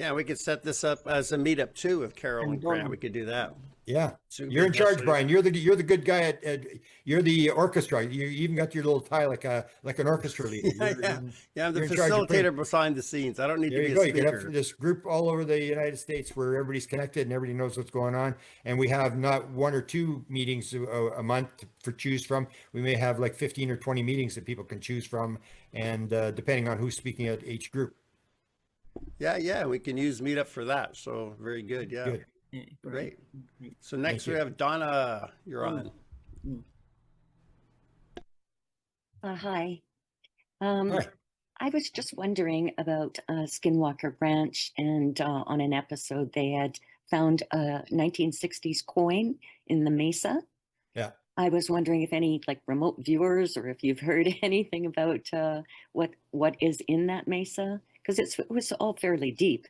Yeah, we could set this up as a meetup too with Carol And and Grant. We could do that. Yeah, Super you're in charge, interesting. Brian. You're the good guy at you're the orchestra. You even got your little tie like an orchestra leader. Yeah, yeah. Yeah, I'm the You're in charge of putting. facilitator behind the scenes. I don't need There to be you a go. You can have speaker. this group all over the United States where everybody's connected and everybody knows what's going on. And we have not one or two meetings a month for choose from. We may have like 15 or 20 meetings that people can choose from, and depending on who's speaking at each group. Yeah, yeah, we can use meetup for that. So very good. Yeah, Good. Yeah, great. Great. So next we you. have Donna. You're on. Hi. Hi. I was just wondering about Skinwalker Ranch, and on an episode they had found a 1960s coin in the mesa. Yeah. I was wondering if any like remote viewers or if you've heard anything about what is in that mesa, because it was all fairly deep.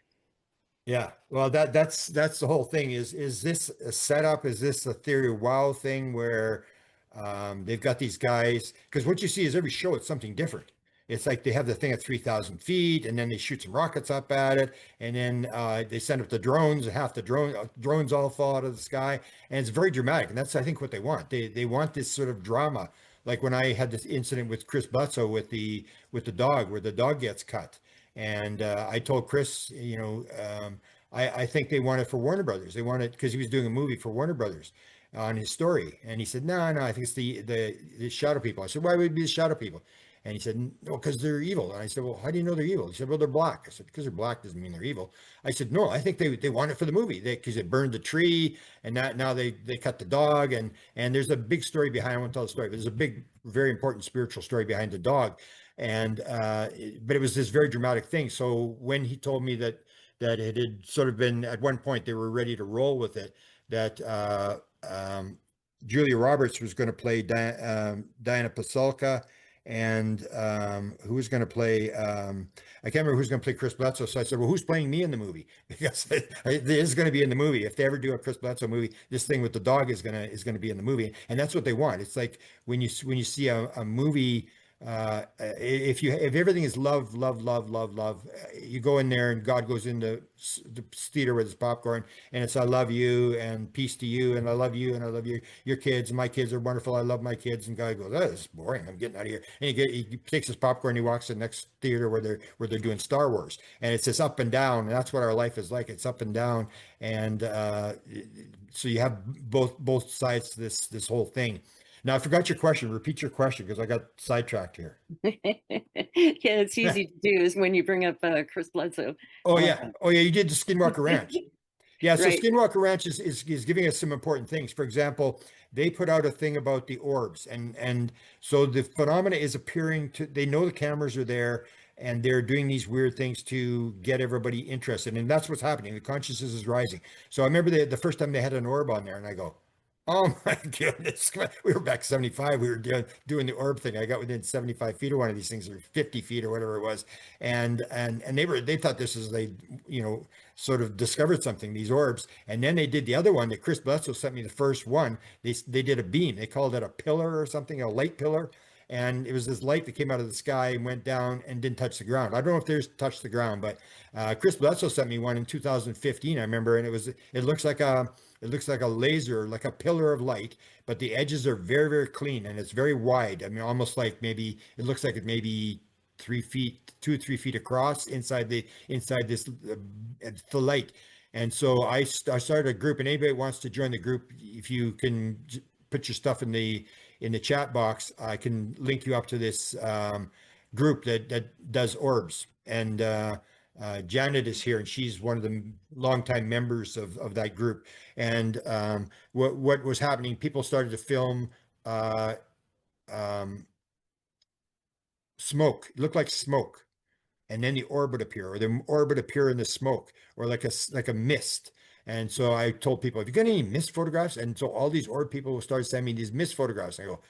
Yeah, well, that's the whole thing. Is this a setup? Is this a theory of wow thing where they've got these guys? Because what you see is every show it's something different. It's like they have the thing at 3,000 feet, and then they shoot some rockets up at it, and then they send up the drones, and half the drones all fall out of the sky, and it's very dramatic. And that's I think what they want. They want this sort of drama, like when I had this incident with Chris Butzo with the dog, where the dog gets cut. And I told Chris, I think they want it for Warner Brothers. They want it because he was doing a movie for Warner Brothers on his story. And he said, no, I think it's the shadow people. I said, why would it be the shadow people? And he said, no, because they're evil. And I said, well, how do you know they're evil? He said, well, they're black. I said, because they're black doesn't mean they're evil. I said, no, I think they want it for the movie because they burned the tree and now they cut the dog. And there's a big story behind, I won't tell the story, but there's a big, very important spiritual story behind the dog. And but it was this very dramatic thing. So when he told me that it had sort of been at one point they were ready to roll with it, that Julia Roberts was going to play Diana Pasulka, and who was going to play I can't remember who's going to play Chris Bledsoe. So I said, well, who's playing me in the movie? Because it is going to be in the movie. If they ever do a Chris Bledsoe movie, this thing with the dog is going to be in the movie, and that's what they want. It's like when you see a movie. If everything is love, you go in there and God goes into the theater with his popcorn and it's I love you and peace to you and I love you and I love your kids and my kids are wonderful. I love my kids. And God goes, oh, this is boring. I'm getting out of here. And he takes his popcorn. He walks to the next theater where they're doing Star Wars, and it's this up and down. And that's what our life is like. It's up and down. And so you have both sides to this whole thing. Now, I forgot your question. Repeat your question because I got sidetracked here. Yeah, it's easy to do is when you bring up Chris Bledsoe. Oh, yeah. You did the Skinwalker Ranch. Yeah, so Right. Skinwalker Ranch is giving us some important things. For example, they put out a thing about the orbs. And so the phenomena is appearing they know the cameras are there, and they're doing these weird things to get everybody interested. And that's what's happening. The consciousness is rising. So I remember the first time they had an orb on there, and I go, oh my goodness. We were back 75. We were doing the orb thing. I got within 75 feet of one of these things, or 50 feet or whatever it was. And they thought this is, sort of discovered something, these orbs. And then they did the other one that Chris Bledsoe sent me, the first one. They did a beam. They called it a pillar or something, a light pillar. And it was this light that came out of the sky and went down and didn't touch the ground. I don't know if theirs touched the ground, but Chris Bledsoe sent me one in 2015, I remember, and it looks like a laser, like a pillar of light, but the edges are very, very clean and it's very wide. I mean, almost like it looks like it may be 3 feet, 2 or 3 feet across inside this the light. And so I started a group, and anybody wants to join the group, if you can put your stuff in the chat box, I can link you up to this group that does orbs. And Janet is here, and she's one of the longtime members of that group. And what was happening, people started to film smoke. It looked like smoke, and then the orb would appear, or the orb would appear in the smoke, or like a mist. And so I told people, have you got any mist photographs? And so all these orb people started sending me these mist photographs. I go,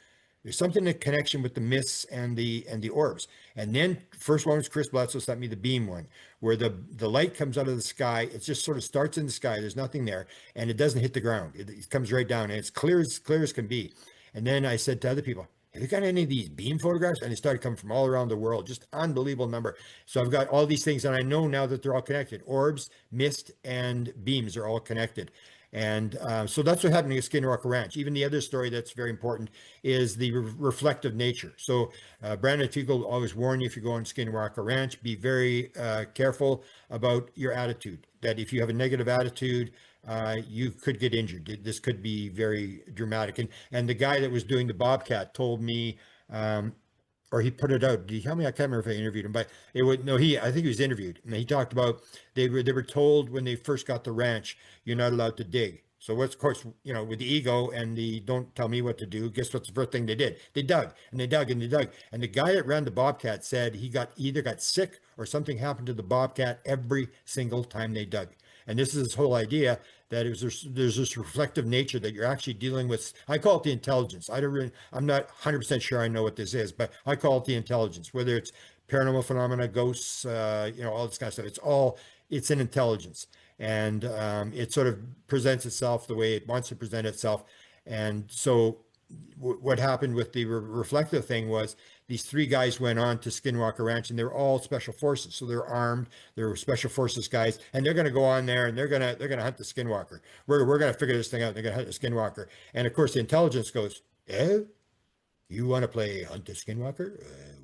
there's something in connection with the mists and the orbs. And then first one was Chris Bledsoe sent me the beam one, where the light comes out of the sky. It just sort of starts in the sky. There's nothing there, and it doesn't hit the ground. It comes right down, and it's clear as can be. And then I said to other people, have you got any of these beam photographs? And they started coming from all around the world, just unbelievable number. So I've got all these things, and I know now that they're all connected. Orbs, mist, and beams are all connected. And so that's what happened at Skinwalker Ranch. Even the other story that's very important is the reflective nature. So Brandon Teagle always warn you, if you go on Skinwalker Ranch, be very careful about your attitude. That if you have a negative attitude, you could get injured. This could be very dramatic. And the guy that was doing the Bobcat told me, or he put it out. Did he tell me? I can't remember if I interviewed him, but it would no. I think he was interviewed, and he talked about they were told when they first got the ranch, you're not allowed to dig. So what's, of course, with the ego and the don't tell me what to do, guess what's the first thing they did? They dug and they dug and they dug. And the guy that ran the Bobcat said he either got sick or something happened to the Bobcat every single time they dug. And this is this whole idea that there's this reflective nature that you're actually dealing with. I call it the intelligence. I'm not 100% sure I know what this is, but I call it the intelligence, whether it's paranormal phenomena, ghosts, all this kind of stuff. It's an intelligence. And it sort of presents itself the way it wants to present itself. And so what happened with the reflective thing was these three guys went on to Skinwalker Ranch, and they're all special forces. So they're armed, they're special forces guys, and they're going to go on there and they're going to hunt the Skinwalker. We're going to figure this thing out. They're going to hunt the Skinwalker. And of course, the intelligence goes, you want to play Hunt the Skinwalker?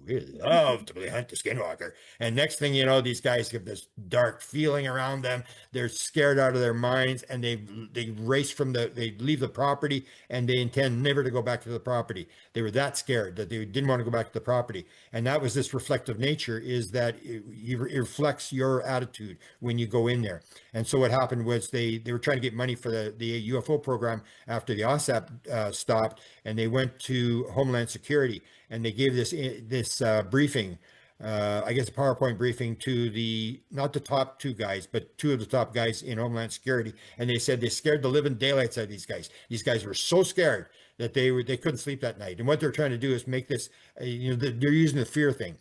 We love to play Hunt the Skinwalker. And next thing you know, these guys have this dark feeling around them. They're scared out of their minds, and they race they leave the property, and they intend never to go back to the property. They were that scared that they didn't want to go back to the property. And that was this reflective nature, is that it reflects your attitude when you go in there. And so what happened was they were trying to get money for the UFO program after the OSAP stopped, and they went to Homeland Security, and they gave this briefing, I guess a PowerPoint briefing to not the top two guys, but two of the top guys in Homeland Security. And they said they scared the living daylights out of these guys. These guys were so scared that they couldn't sleep that night. And what they're trying to do is make this, they're using the fear thing.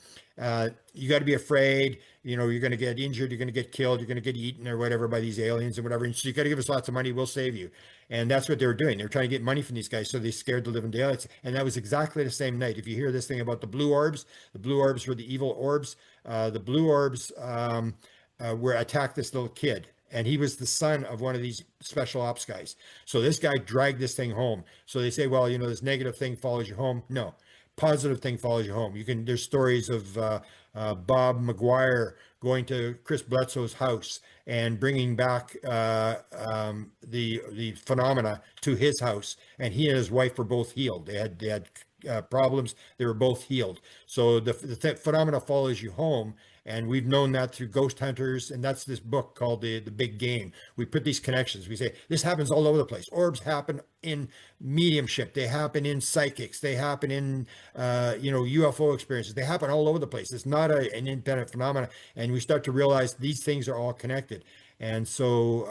You got to be afraid, you're going to get injured, you're going to get killed, you're going to get eaten or whatever by these aliens and whatever. And so you got to give us lots of money, we'll save you. And that's what they were doing. They were trying to get money from these guys. So they scared the living daylights. And that was exactly the same night. If you hear this thing about the blue orbs were the evil orbs. The blue orbs were attacked this little kid. And he was the son of one of these special ops guys. So this guy dragged this thing home. So they say, well, this negative thing follows you home. No, positive thing follows you home. There's stories of Bob McGuire going to Chris Bledsoe's house and bringing back the phenomena to his house. And he and his wife were both healed. They had problems. They were both healed. So the phenomena follows you home. And we've known that through ghost hunters. And that's this book called the Big Game. We put these connections. We say, this happens all over the place. Orbs happen in mediumship. They happen in psychics. They happen in, UFO experiences. They happen all over the place. It's not an independent phenomenon. And we start to realize these things are all connected. And so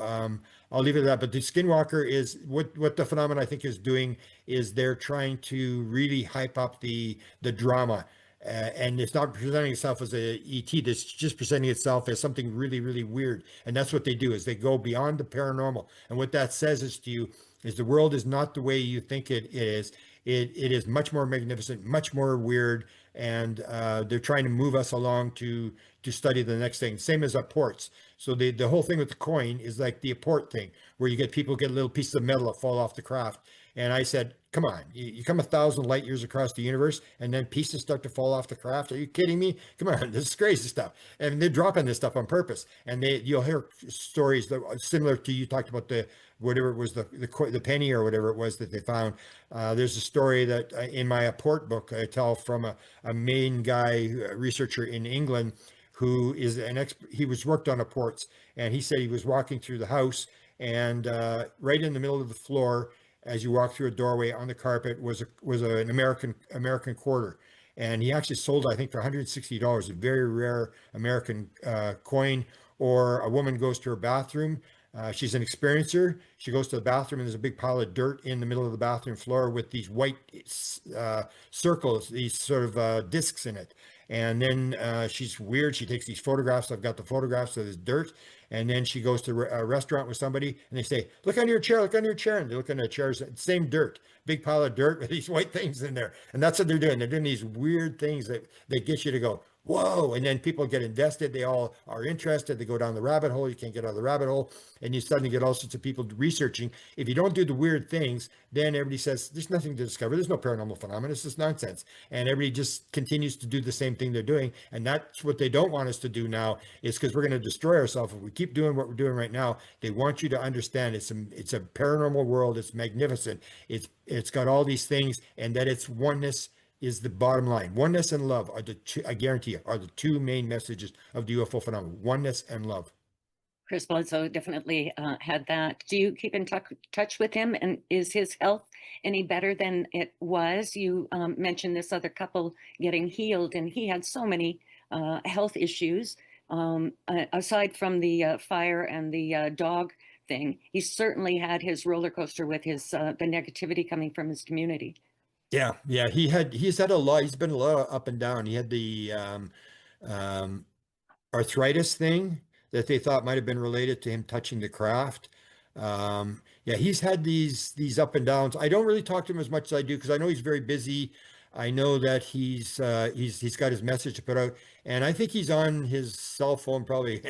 I'll leave it at that. But the Skinwalker is what the phenomenon I think is doing is they're trying to really hype up the drama. And it's not presenting itself as a ET. It's just presenting itself as something really, really weird. And that's what they do, is they go beyond the paranormal. And what that says is to you is the world is not the way you think it is. It is much more magnificent, much more weird. And they're trying to move us along to study the next thing. Same as apports. So the whole thing with the coin is like the apport thing, where you get people get little pieces of metal that fall off the craft. And I said, come on, you come 1,000 light years across the universe and then pieces start to fall off the craft. Are you kidding me? Come on, this is crazy stuff. And they're dropping this stuff on purpose. And you'll hear stories that are similar to, you talked about whatever it was, the penny or whatever it was that they found. There's a story that in my apport book, I tell from a main guy, researcher in England, who is an expert. He was worked on apports, and he said he was walking through the house, and right in the middle of the floor, as you walk through a doorway on the carpet, was an American quarter. And he actually sold, I think, for $160, a very rare American coin. Or a woman goes to her bathroom. She's an experiencer. She goes to the bathroom, and there's a big pile of dirt in the middle of the bathroom floor with these white circles, these sort of discs in it. And then she's weird. She takes these photographs. I've got the photographs of this dirt. And then she goes to a restaurant with somebody and they say, look under your chair, look under your chair. And they look under the chairs, same dirt, big pile of dirt with these white things in there. And that's what they're doing. They're doing these weird things that get you to go, whoa. And then people get invested. They all are interested. They go down the rabbit hole. You can't get out of the rabbit hole. And you suddenly get all sorts of people researching. If you don't do the weird things, then everybody says, there's nothing to discover. There's no paranormal phenomena. It's just nonsense. And everybody just continues to do the same thing they're doing. And that's what they don't want us to do now, is because we're going to destroy ourselves. If we keep doing what we're doing right now, they want you to understand it's a paranormal world. It's magnificent. It's got all these things, and that it's oneness is the bottom line. Oneness and love are the two, I guarantee you, are the two main messages of the UFO phenomenon. Oneness and love. Chris Bledsoe definitely had that. Do you keep in touch with him? And is his health any better than it was? You mentioned this other couple getting healed, and he had so many health issues. Aside from the fire and the dog thing, he certainly had his roller coaster with his the negativity coming from his community. Yeah. He's had a lot. He's been a lot up and down. He had the um, arthritis thing that they thought might have been related to him touching the craft. Yeah, he's had these up and downs. I don't really talk to him as much as I do because I know he's very busy. I know that he's got his message to put out, and I think he's on his cell phone probably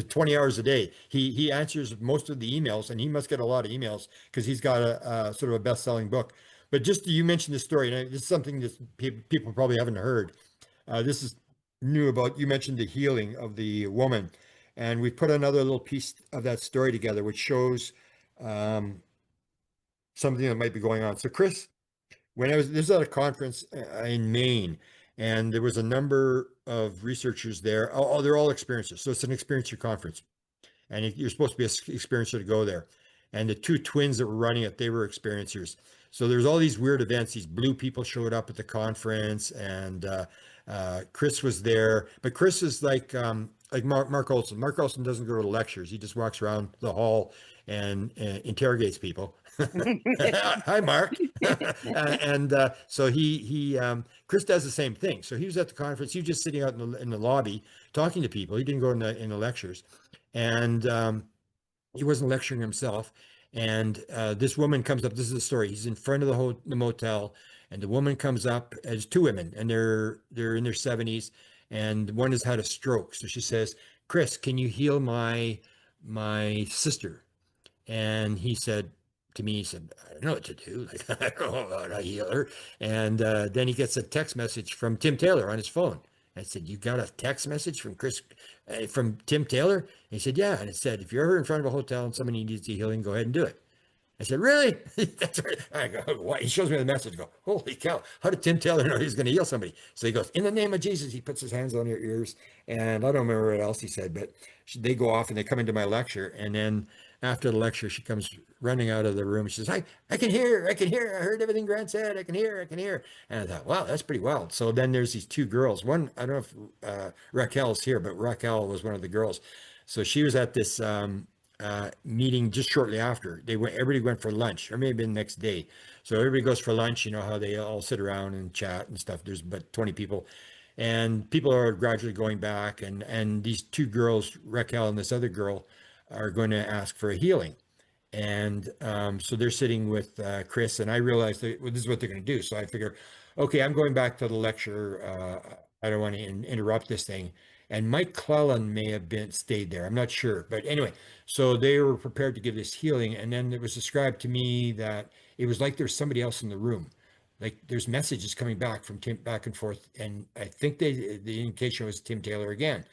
20 hours a day. He answers most of the emails, and he must get a lot of emails because he's got a sort of a best-selling book. But just you mentioned the story, and this is something that people probably haven't heard. This is new about, you mentioned the healing of the woman, and we put another little piece of that story together, which shows something that might be going on. So Chris, this was at a conference in Maine, and there was a number of researchers there. Oh, they're all experiencers. So it's an experiencer conference, and you're supposed to be an experiencer to go there. And the two twins that were running it, they were experiencers. So there's all these weird events. These blue people showed up at the conference, and Chris was there. But Chris is like Mark Olson. Mark Olson doesn't go to lectures. He just walks around the hall and interrogates people. Hi, Mark. So Chris does the same thing. So he was at the conference. He was just sitting out in the lobby talking to people. He didn't go in the lectures, and he wasn't lecturing himself. And this woman comes up. This is the story. He's in front of the motel, and the woman comes up as two women, and they're in their 70s, and one has had a stroke. So she says, "Chris, can you heal my sister?" And he said to me, he said, "I don't know what to do. Like, I don't know how to heal her." And then he gets a text message from Tim Taylor on his phone. I said, "You got a text message from from Tim Taylor?" And he said, "Yeah." And it said, "If you're ever in front of a hotel and somebody needs a healing, go ahead and do it." I said, "Really?" That's right. I go, "What?" He shows me the message. I go, "Holy cow. How did Tim Taylor know he was going to heal somebody?" So he goes, "In the name of Jesus." He puts his hands on your ears. And I don't remember what else he said, but they go off and they come into my lecture. And then after the lecture, she comes running out of the room. She says, I can hear. I heard everything Grant said. I can hear. And I thought, wow, that's pretty wild. So then there's these two girls. One, I don't know if Raquel's here, but Raquel was one of the girls. So she was at this meeting just shortly after. Everybody went for lunch, or maybe the next day. So everybody goes for lunch. You know how they all sit around and chat and stuff. There's about 20 people. And people are gradually going back. And these two girls, Raquel and this other girl, are going to ask for a healing. And so they're sitting with Chris, and I realized that this is what they're going to do. So I figure, okay, I'm going back to the lecture. I don't want to interrupt this thing. And Mike Clellan may have stayed there. I'm not sure. But anyway, so they were prepared to give this healing. And then it was described to me that it was like there's somebody else in the room. Like there's messages coming back from Tim back and forth. And I think the indication was Tim Taylor again.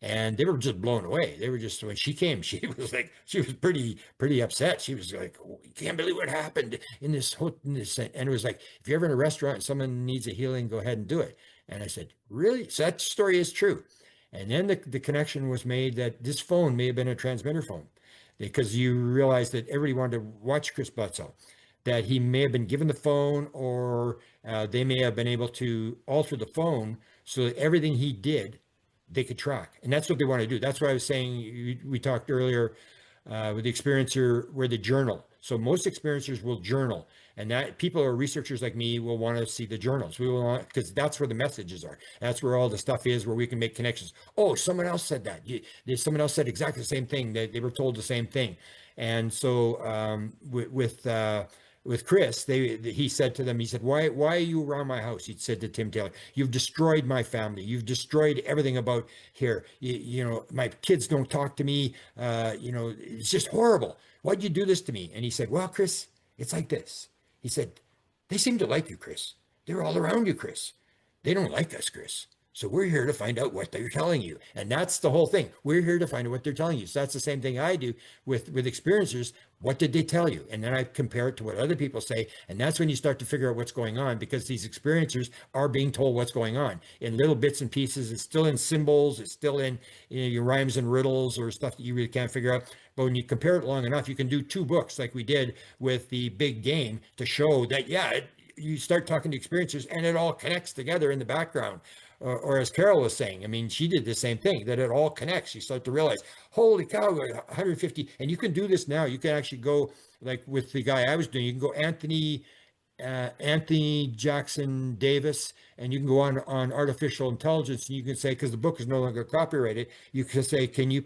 And they were just blown away. They were just, when she came, she was pretty upset. She was like, "Oh, you can't believe what happened in this and it was like, if you're ever in a restaurant and someone needs a healing, go ahead and do it." And I said, "Really?" So that story is true. And then the connection was made that this phone may have been a transmitter phone, because you realize that everybody wanted to watch Chris Bledsoe, that he may have been given the phone, or they may have been able to alter the phone so that everything he did, they could track. And that's what they want to do. That's what I was saying. We talked earlier with the experiencer where the journal. So most experiencers will journal, and that people or researchers like me will want to see the journals. We will want, because that's where the messages are. That's where all the stuff is, where we can make connections. Oh, someone else said that. Someone else said exactly the same thing. They were told the same thing. And so with Chris, he said to them, he said, why are you around my house? He said to Tim Taylor, you've destroyed my family. You've destroyed everything about here. You know, my kids don't talk to me. You know, it's just horrible. Why'd you do this to me? And he said, well, Chris, it's like this. He said, they seem to like you, Chris. They're all around you, Chris. They don't like us, Chris. So we're here to find out what they're telling you. And that's the whole thing. We're here to find out what they're telling you. So that's the same thing I do with experiencers. What did they tell you? And then I compare it to what other people say. And that's when you start to figure out what's going on, because these experiencers are being told what's going on in little bits and pieces. It's still in symbols. It's still in, you know, your rhymes and riddles or stuff that you really can't figure out. But when you compare it long enough, you can do 2 books like we did with the big game to show that, yeah, you start talking to experiencers and it all connects together in the background. Or as Carol was saying, I mean, she did the same thing, that it all connects. You start to realize, holy cow, 150. And you can do this now. You can actually go, like with the guy I was doing, you can go Anthony Jackson Davis, and you can go on artificial intelligence, and you can say, because the book is no longer copyrighted, you can say, can you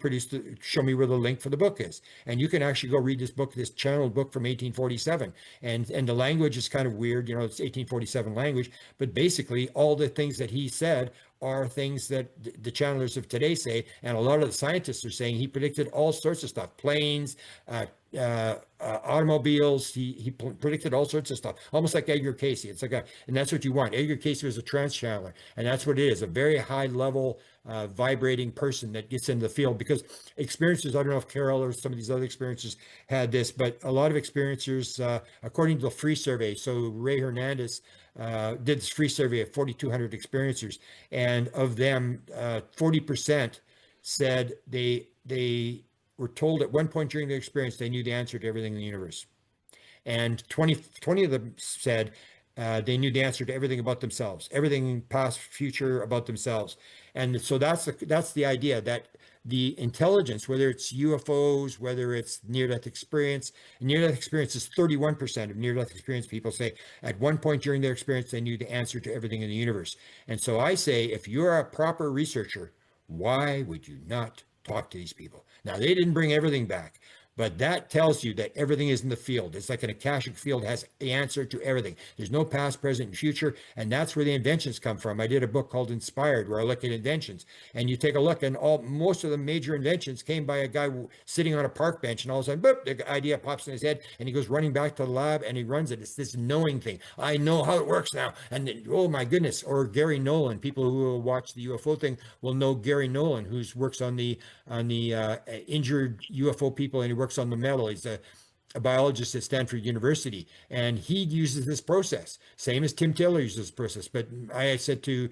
show me where the link for the book is? And you can actually go read this book, this channeled book from 1847. And the language is kind of weird, you know, it's 1847 language, but basically all the things that he said are things that the channelers of today say. And a lot of the scientists are saying he predicted all sorts of stuff, planes, automobiles. He predicted all sorts of stuff, almost like Edgar Casey. It's like and that's what you want. Edgar Casey was a trance channeler, and that's what it is, a very high level vibrating person that gets into the field. Because experiencers, I don't know if Carol or some of these other experiencers had this, but a lot of experiencers, according to the free survey, so Ray Hernandez did this free survey of 4,200 experiencers, and of them, 40% said they were told at one point during their experience they knew the answer to everything in the universe. And 20 of them said they knew the answer to everything about themselves, everything past, future about themselves. And so that's the idea, that the intelligence, whether it's UFOs, whether it's near-death experience, near-death experience is 31% of near-death experience people say at one point during their experience they knew the answer to everything in the universe. And so I say, if you're a proper researcher, why would you not talk to these people? Now, they didn't bring everything back, but that tells you that everything is in the field. It's like an Akashic field, has the answer to everything. There's no past, present, and future, and that's where the inventions come from. I did a book called Inspired, where I look at inventions, and you take a look, and most of the major inventions came by a guy sitting on a park bench, and all of a sudden, boop, the idea pops in his head, and he goes running back to the lab, and he runs it. It's this knowing thing. I know how it works now, and then, oh my goodness. Or Gary Nolan. People who will watch the UFO thing will know Gary Nolan, who works on the injured UFO people, and he works on the metal. He's a biologist at Stanford University, and he uses this process, same as Tim Taylor uses this process. But I said to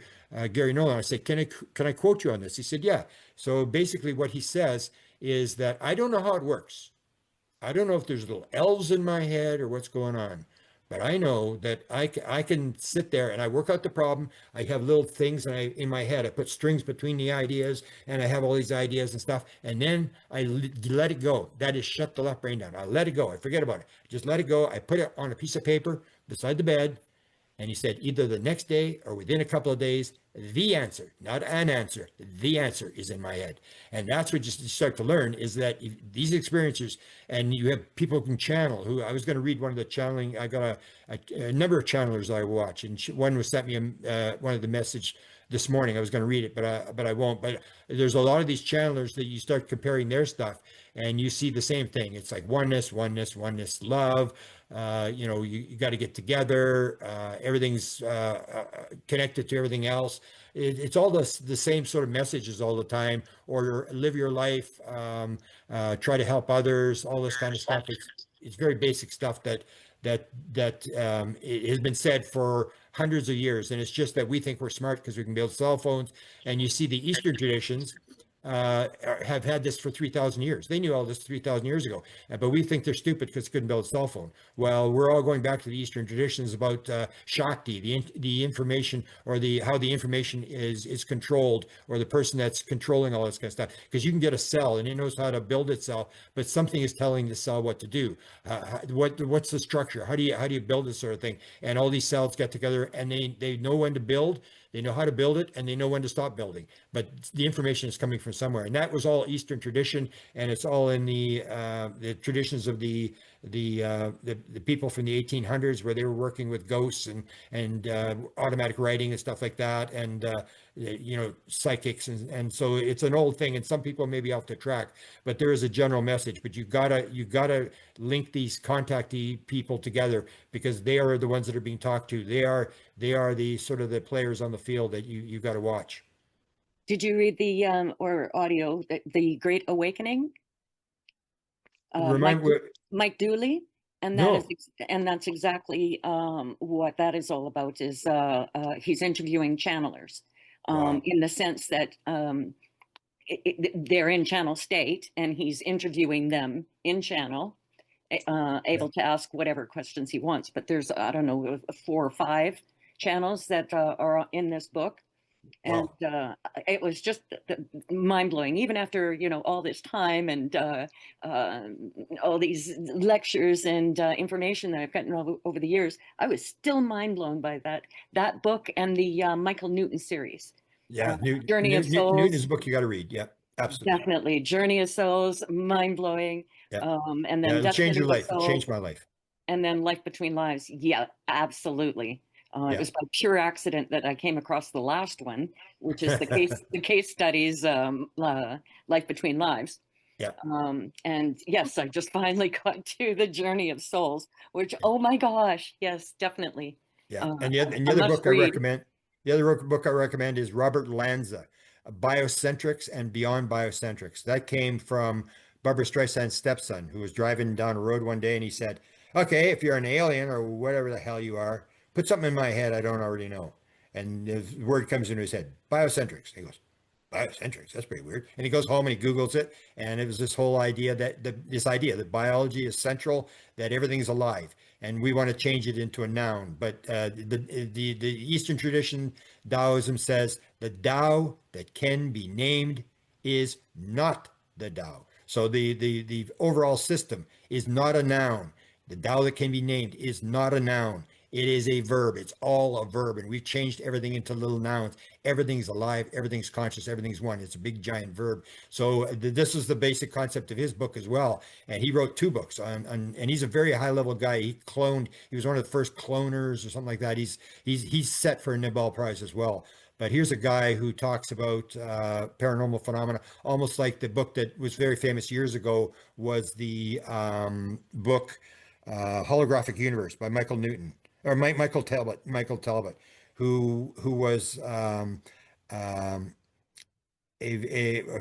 Gary Nolan, I said, can I quote you on this? He said, yeah. So basically what he says is that I don't know how it works. I don't know if there's little elves in my head or what's going on, but I know that I can sit there and I work out the problem. I have little things in my head. I put strings between the ideas, and I have all these ideas and stuff. And then I let it go. That is shut the left brain down. I let it go. I forget about it. Just let it go. I put it on a piece of paper beside the bed. And he said, either the next day or within a couple of days, the answer, not an answer, the answer is in my head. And that's what you start to learn, is that these experiencers, and you have people who can channel, who I was going to read one of the channeling. I got a number of channelers I watch, and one was sent me one of the message this morning. I was going to read it, but I won't. But there's a lot of these channelers that you start comparing their stuff, and you see the same thing. It's like oneness, love. You know, you got to get together. Everything's connected to everything else. It's all the same sort of messages all the time. Or live your life, try to help others, all this kind of stuff. It's very basic stuff that it has been said for hundreds of years. And it's just that we think we're smart because we can build cell phones. And you see the Eastern traditions, have had this for 3,000 years. They knew all this 3,000 years ago, but we think they're stupid because they couldn't build a cell phone. Well, we're all going back to the Eastern traditions about Shakti, the information, or the how the information is controlled, or the person that's controlling all this kind of stuff. Because you can get a cell and it knows how to build itself, but something is telling the cell what to do. What's the structure? How do you build this sort of thing? And all these cells get together and they know when to build. They know how to build it and they know when to stop building. But the information is coming from somewhere, and that was all Eastern tradition, and it's all in the traditions of the people from the 1800s, where they were working with ghosts and automatic writing and stuff like that, and psychics, and so it's an old thing, and some people may be off the track, but there is a general message. But you gotta link these contactee people together, because they are the ones that are being talked to. They are the sort of the players on the field that you got to watch. Did you read the or audio, the Great Awakening? Remind what? Mike Dooley, and No. and that's exactly what that is all about. Is he's interviewing channelers, Wow. in the sense that they're in channel state, and he's interviewing them in channel, able to ask whatever questions he wants. But there's, I don't know, 4 or 5 channels that are in this book. And Wow. it was just mind blowing, even after, all this time and all these lectures and information that I've gotten over the years. I was still mind blown by that book and the Michael Newton series, Yeah, Journey of Newton is Souls. a book you got to read. Yeah, absolutely. Definitely, Journey of Souls, mind blowing. Yeah, And yeah, then it'll change your Destiny of life. It Souls, changed my life. and then Life Between Lives. Yeah, absolutely. It Yeah. was by pure accident that I came across the last one, which is the case studies, Life Between Lives. Yeah, And yes, I just finally got to the Journey of Souls, which, oh my gosh, yes, definitely. yeah. Uh, And the a other must book I read. recommend, is Robert Lanza, Biocentrics and Beyond Biocentrics. That came from Barbara Streisand's stepson, who was driving down a road one day and he said, "Okay, if you're an alien or whatever the hell you are, put something in my head I don't already know." And the word comes into his head, biocentrics. He goes, biocentrics, that's pretty weird. And he goes home and he Googles it. And it was this whole idea this idea that biology is central, that everything's alive. And we want to change it into a noun. But the Eastern tradition, Taoism, says the Tao that can be named is not the Tao. So the overall system is not a noun. The Tao that can be named is not a noun. It is a verb. It's all a verb. And we've changed everything into little nouns. Everything's alive. Everything's conscious. Everything's one. It's a big giant verb. So this is the basic concept of his book as well. And he wrote 2 books and he's a very high level guy. He was one of the first cloners or something like that. He's set for a Nobel Prize as well. But here's a guy who talks about paranormal phenomena, almost like the book that was very famous years ago was the book Holographic Universe by Michael Newton, or Michael Talbot, who was um, a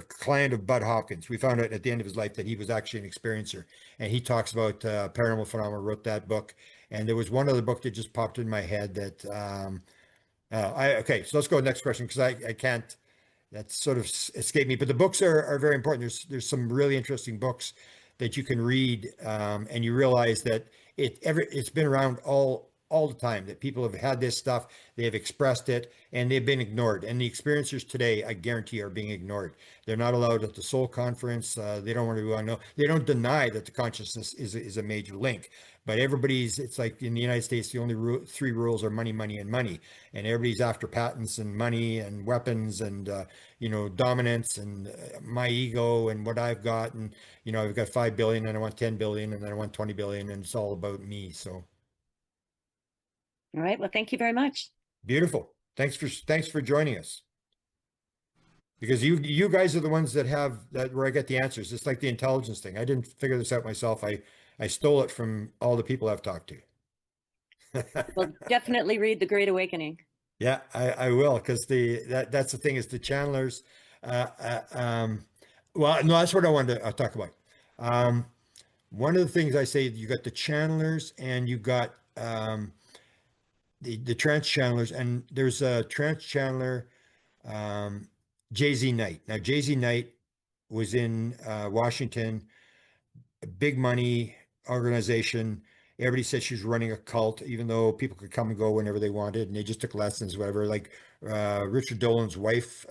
client of Bud Hopkins. We found out at the end of his life that he was actually an experiencer, and he talks about paranormal phenomena. Wrote that book, and there was one other book that just popped in my head that okay. So let's go to the next question because I can't. That sort of escaped me. But the books are very important. There's some really interesting books that you can read, and you realize that it's been around all the time, that people have had this stuff, they have expressed it, and they've been ignored. And the experiencers today, I guarantee, are being ignored. They're not allowed at the Soul Conference. They don't want to know. They don't deny that the consciousness is a major link. But it's like in the United States, the only 3 rules are money, money, and money. And everybody's after patents and money and weapons and, dominance and my ego and what I've got. And, I've got 5 billion and I want 10 billion and then I want 20 billion and it's all about me. So. All right. Well, thank you very much. Beautiful. Thanks for joining us. Because you guys are the ones that have that where I get the answers. It's like the intelligence thing. I didn't figure this out myself. I stole it from all the people I've talked to. Well, definitely read The Great Awakening. Yeah, I will, because that's the thing is the channelers. Uh, uh, um, well, no, that's what I wanted to talk about. One of the things I say, you got the channelers and you got the trance channelers, and there's a trance channeler. Um, Jay-Z Knight. Now, Jay-Z Knight was in Washington, a big money organization. Everybody said she was running a cult, even though people could come and go whenever they wanted, and they just took lessons, whatever. Like Richard Dolan's wife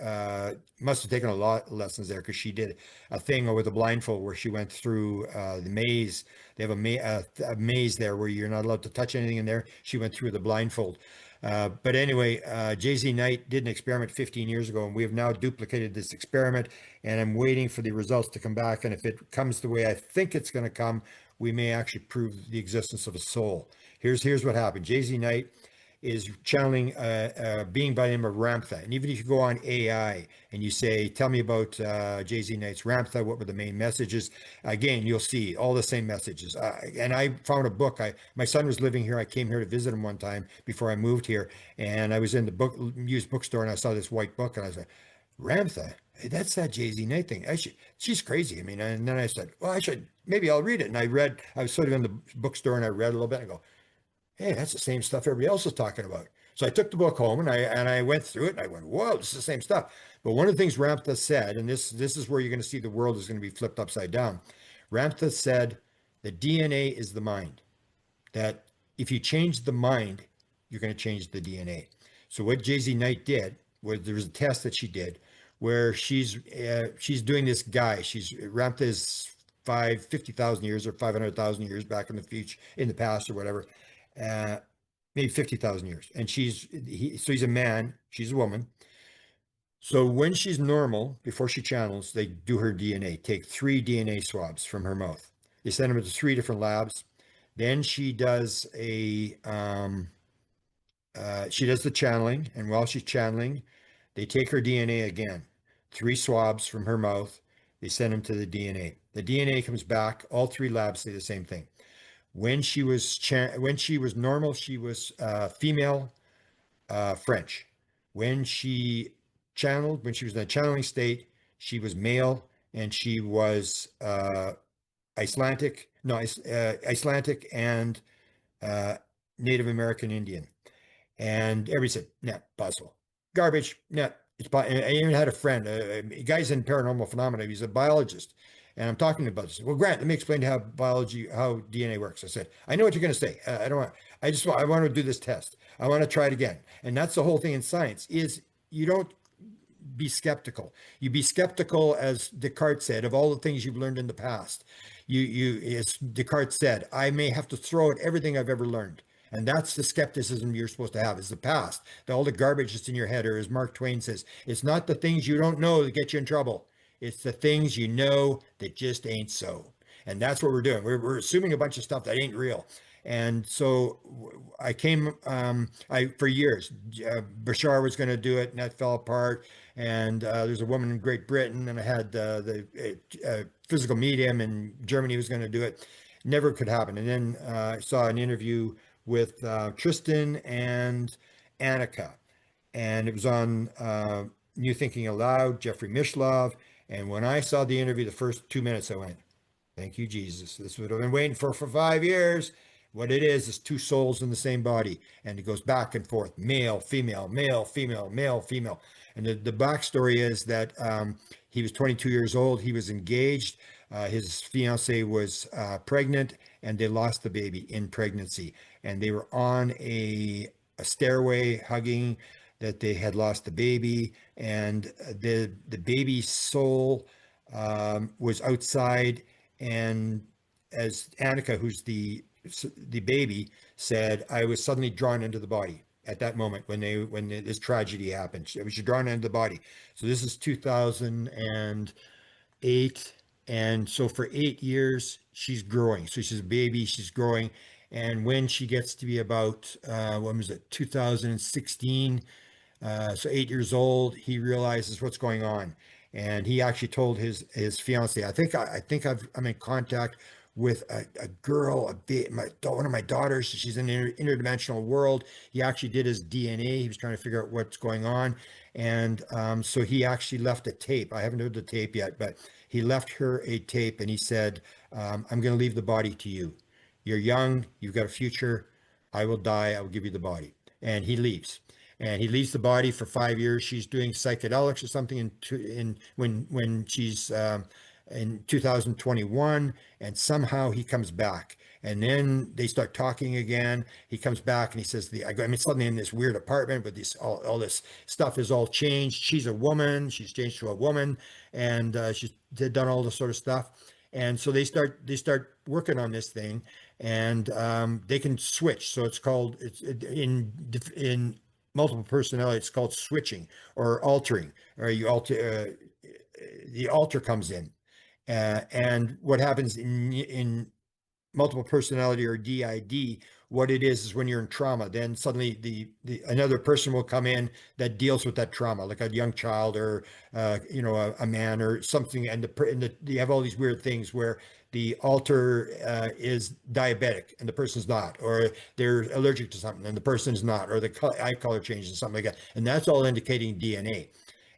must have taken a lot of lessons there because she did a thing with a blindfold where she went through the maze. They have a maze there where you're not allowed to touch anything in there. She went through the blindfold. But anyway, Jay-Z Knight did an experiment 15 years ago, and we have now duplicated this experiment, and I'm waiting for the results to come back. And if it comes the way I think it's going to come, we may actually prove the existence of a soul. Here's what happened. Jay-Z Knight is channeling a being by the name of Ramtha. And even if you go on AI and you say, tell me about Jay-Z Knight's Ramtha, what were the main messages? Again, you'll see all the same messages. And I found a book. My son was living here. I came here to visit him one time before I moved here. And I was in the used bookstore and I saw this white book and I was like, Ramtha? Hey, that's that Jay-Z Knight thing. She's crazy. I mean, and then I said, well, maybe I'll read it. And I was sort of in the bookstore and I read a little bit and I go, hey, that's the same stuff everybody else is talking about. So I took the book home and I went through it and I went, whoa, this is the same stuff. But one of the things Ramtha said, and this is where you're going to see the world is going to be flipped upside down. Ramtha said the DNA is the mind. That if you change the mind, you're going to change the DNA. So what Jay-Z Knight did was there was a test that she did where she's doing this guy. Ramtha is 50,000 years or 500,000 years back in the future, in the past or whatever. Maybe 50,000 years. And so he's a man, she's a woman. So when she's normal, before she channels, they do her DNA, take 3 DNA swabs from her mouth. They send them to 3 different labs. Then she does the channeling. And while she's channeling, they take her DNA again, 3 swabs from her mouth. They send them to the DNA. The DNA comes back. All 3 labs say the same thing. When she was normal, she was female, French. When she channeled, when she was in a channeling state, she was male, and she was Icelandic and Native American Indian. And everybody said, nah, possible. Garbage, nah. I even had a friend, a guy's in paranormal phenomena. He's a biologist. And I'm talking about this. Well, Grant, let me explain how DNA works. I said, I know what you're going to say. I want to do this test. I want to try it again. And that's the whole thing in science is you don't be skeptical. You be skeptical, as Descartes said, of all the things you've learned in the past. As Descartes said, I may have to throw out everything I've ever learned. And that's the skepticism you're supposed to have, is the past. All the garbage that's in your head, or as Mark Twain says, it's not the things you don't know that get you in trouble. It's the things you know that just ain't so. And that's what we're doing. We're assuming a bunch of stuff that ain't real. And so for years, Bashar was going to do it, and that fell apart. And there's a woman in Great Britain, and I had the physical medium in Germany was going to do it. Never could happen. And then I saw an interview with Tristan and Annika, and it was on New Thinking Aloud, Jeffrey Mishlove. And when I saw the interview, the first 2 minutes, I went, thank you, Jesus. This is what I've been waiting for 5 years. What it is 2 souls in the same body. And it goes back and forth, male, female, male, female, male, female. And the backstory is that he was 22 years old. He was engaged. His fiance was pregnant, and they lost the baby in pregnancy. And they were on a stairway hugging, that they had lost the baby, and the baby's soul was outside. And as Annika, who's the baby, said, I was suddenly drawn into the body at that moment when this tragedy happened. She was drawn into the body. So this is 2008. And so for 8 years, she's growing. So she's a baby, she's growing. And when she gets to be about, 2016, so 8 years old, he realizes what's going on. And he actually told his fiance, I think I'm in contact with a girl, one of my daughters. She's in an interdimensional world. He actually did his DNA. He was trying to figure out what's going on. And so he actually left a tape. I haven't heard the tape yet, but he left her a tape, and he said, I'm going to leave the body to you. You're young. You've got a future. I will die. I will give you the body. And he leaves. and he leaves the body for 5 years. She's doing psychedelics or something when she's in 2021, and somehow he comes back. And then they start talking again. He comes back and he says, suddenly in this weird apartment with all this stuff is all changed. She's a woman. She's changed to a woman, and she's done all this sort of stuff. And so they start working on this thing, and they can switch. So it's in multiple personality. It's called switching or altering, or the alter comes in. And what happens in multiple personality or DID, what it is when you're in trauma, then suddenly another person will come in that deals with that trauma, like a young child or a man or something, and you have all these weird things where the alter is diabetic and the person's not, or they're allergic to something and the person's not, or the eye color changes and something like that, and that's all indicating DNA.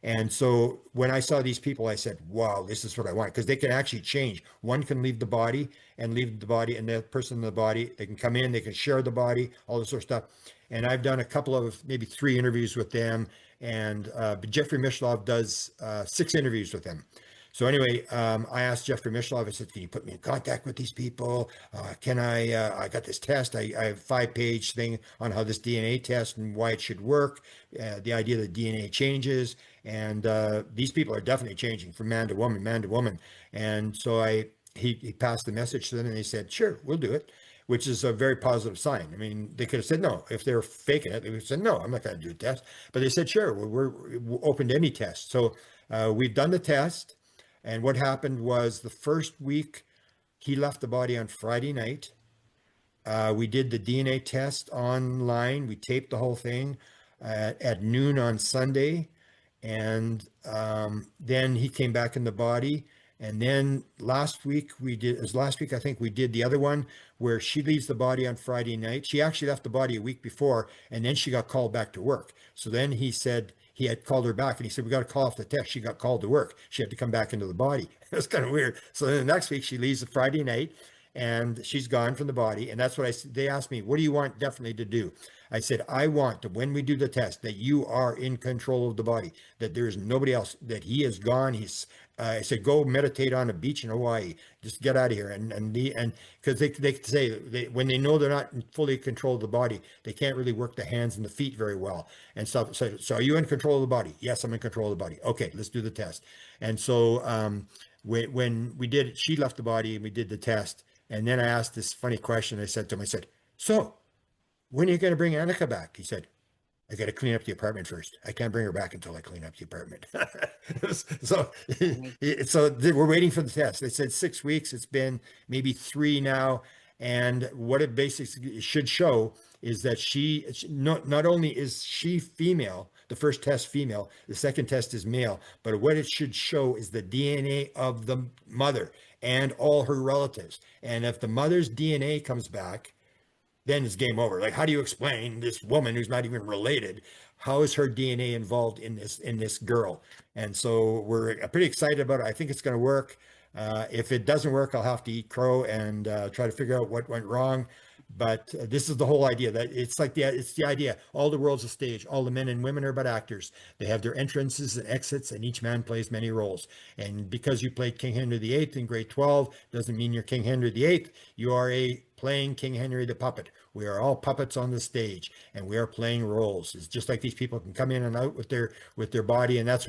And so when I saw these people, I said, wow, this is what I want, because they can actually change. One can leave the body, and the person in the body, they can come in, they can share the body, all this sort of stuff. And I've done a couple of, maybe 3 interviews with them. And Jeffrey Mishlove does 6 interviews with them. So anyway, I asked Jeffrey Mishlove, I said, can you put me in contact with these people? I got this test. I have a 5-page thing on how this DNA test and why it should work. The idea that DNA changes. And these people are definitely changing from man to woman. And so he passed the message to them, and they said, sure, we'll do it, which is a very positive sign. I mean, they could have said no. If they're faking it, they would have said, no, I'm not going to do a test. But they said, sure, we're open to any test. So we've done the test. And what happened was the first week, he left the body on Friday night. We did the DNA test online. We taped the whole thing at noon on Sunday. And then he came back in the body. And then last week, I think we did the other one where she leaves the body on Friday night. She actually left the body a week before, and then she got called back to work. So then he said, he had called her back, and he said, we got to call off the test. She got called to work. She had to come back into the body. That's kind of weird. So then the next week she leaves the Friday night, and she's gone from the body. And that's what they asked me, what do you want definitely to do? I said, I want to, when we do the test, that you are in control of the body, that there's nobody else, that he is gone. I said, go meditate on a beach in Hawaii. Just get out of here. And because they say when they know they're not in fully control of the body, they can't really work the hands and the feet very well. And so are you in control of the body? Yes, I'm in control of the body. Okay, let's do the test. And so when we did it, she left the body and we did the test. And then I asked this funny question. I said to him, so when are you going to bring Annika back? He said, I got to clean up the apartment first. I can't bring her back until I clean up the apartment. so we're waiting for the test. They said 6 weeks. It's been maybe 3 now. And what it basically should show is that not only is she female, the first test female, the second test is male, but what it should show is the DNA of the mother and all her relatives. And if the mother's DNA comes back, then it's game over. Like, how do you explain this woman who's not even related? How is her DNA involved in this girl? And so we're pretty excited about it. I think it's going to work. If it doesn't work, I'll have to eat crow and try to figure out what went wrong. But this is the whole idea, that it's the idea. All the world's a stage. All the men and women are but actors. They have their entrances and exits, and each man plays many roles. And because you played King Henry VIII in grade 12 doesn't mean you're King Henry VIII. You are playing King Henry the puppet. We are all puppets on the stage, and we are playing roles. It's just like these people can come in and out with their body, and that's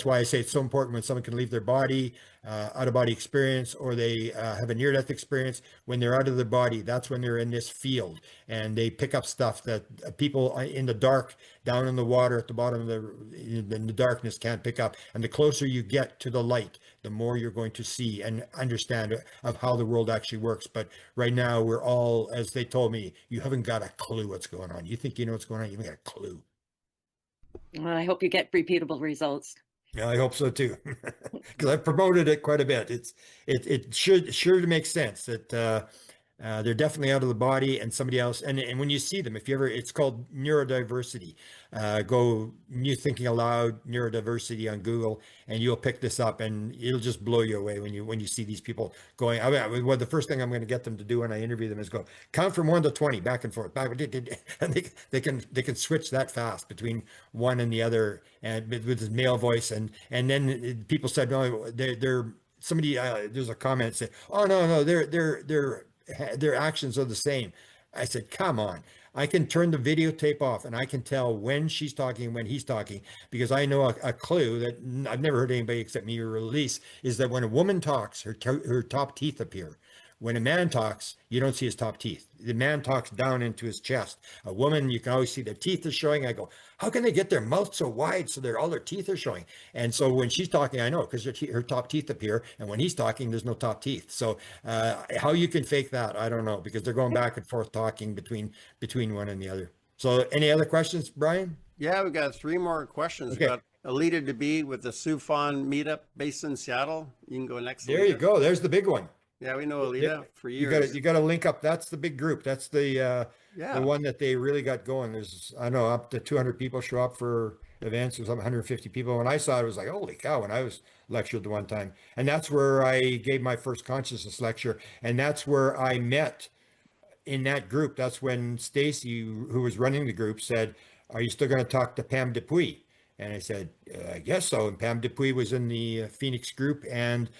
why I say it's so important when someone can leave their body, out of body experience, or they have a near-death experience. When they're out of their body, that's when they're in this field, and they pick up stuff that people in the dark, down in the water at the bottom in the darkness can't pick up. And the closer you get to the light, the more you're going to see and understand of how the world actually works. But right now, we're all, as they told me, you haven't got a clue what's going on. You think you know what's going on, you haven't got a clue. Well, I hope you get repeatable results. Yeah, I hope so too, because I've promoted it quite a bit. It should make sense that They're definitely out of the body, and somebody else. And when you see them, if you ever, it's called neurodiversity. Go New Thinking Aloud neurodiversity on Google, and you'll pick this up, and it'll just blow you away when you see these people going. Well, the first thing I'm going to get them to do when I interview them is go count from 1 to 20, back and forth, back, and they can switch that fast between one and the other, and with his male voice, and then people said, no, they're somebody. There's a comment that said, oh no, their actions are the same. I said, come on. I can turn the videotape off and I can tell when she's talking and when he's talking, because I know a clue that I've never heard anybody except me release, is that when a woman talks, her top teeth appear. When a man talks, you don't see his top teeth. The man talks down into his chest. A woman, you can always see their teeth are showing. I go, how can they get their mouth so wide so all their teeth are showing? And so when she's talking, I know, because her top teeth appear. And when he's talking, there's no top teeth. So how you can fake that, I don't know, because they're going back and forth talking between one and the other. So any other questions, Brian? Yeah, we got 3 more questions. Okay. We got Alita to be with the Sufon meetup based in Seattle. You can go next. There you Alita. go. There's the big one. Yeah, we know Alita for You years. got to link up. That's the big group. That's the Yeah. one that they really got going. There's, I don't know, up to 200 people show up for events. There's 150 people. When I saw it, I was like, holy cow, when I was lectured the one time. And that's where I gave my first consciousness lecture. And that's where I met in that group. That's when Stacy, who was running the group, said, are you still going to talk to Pam Dupuy? And I said, I guess so. And Pam Dupuy was in the Phoenix group, and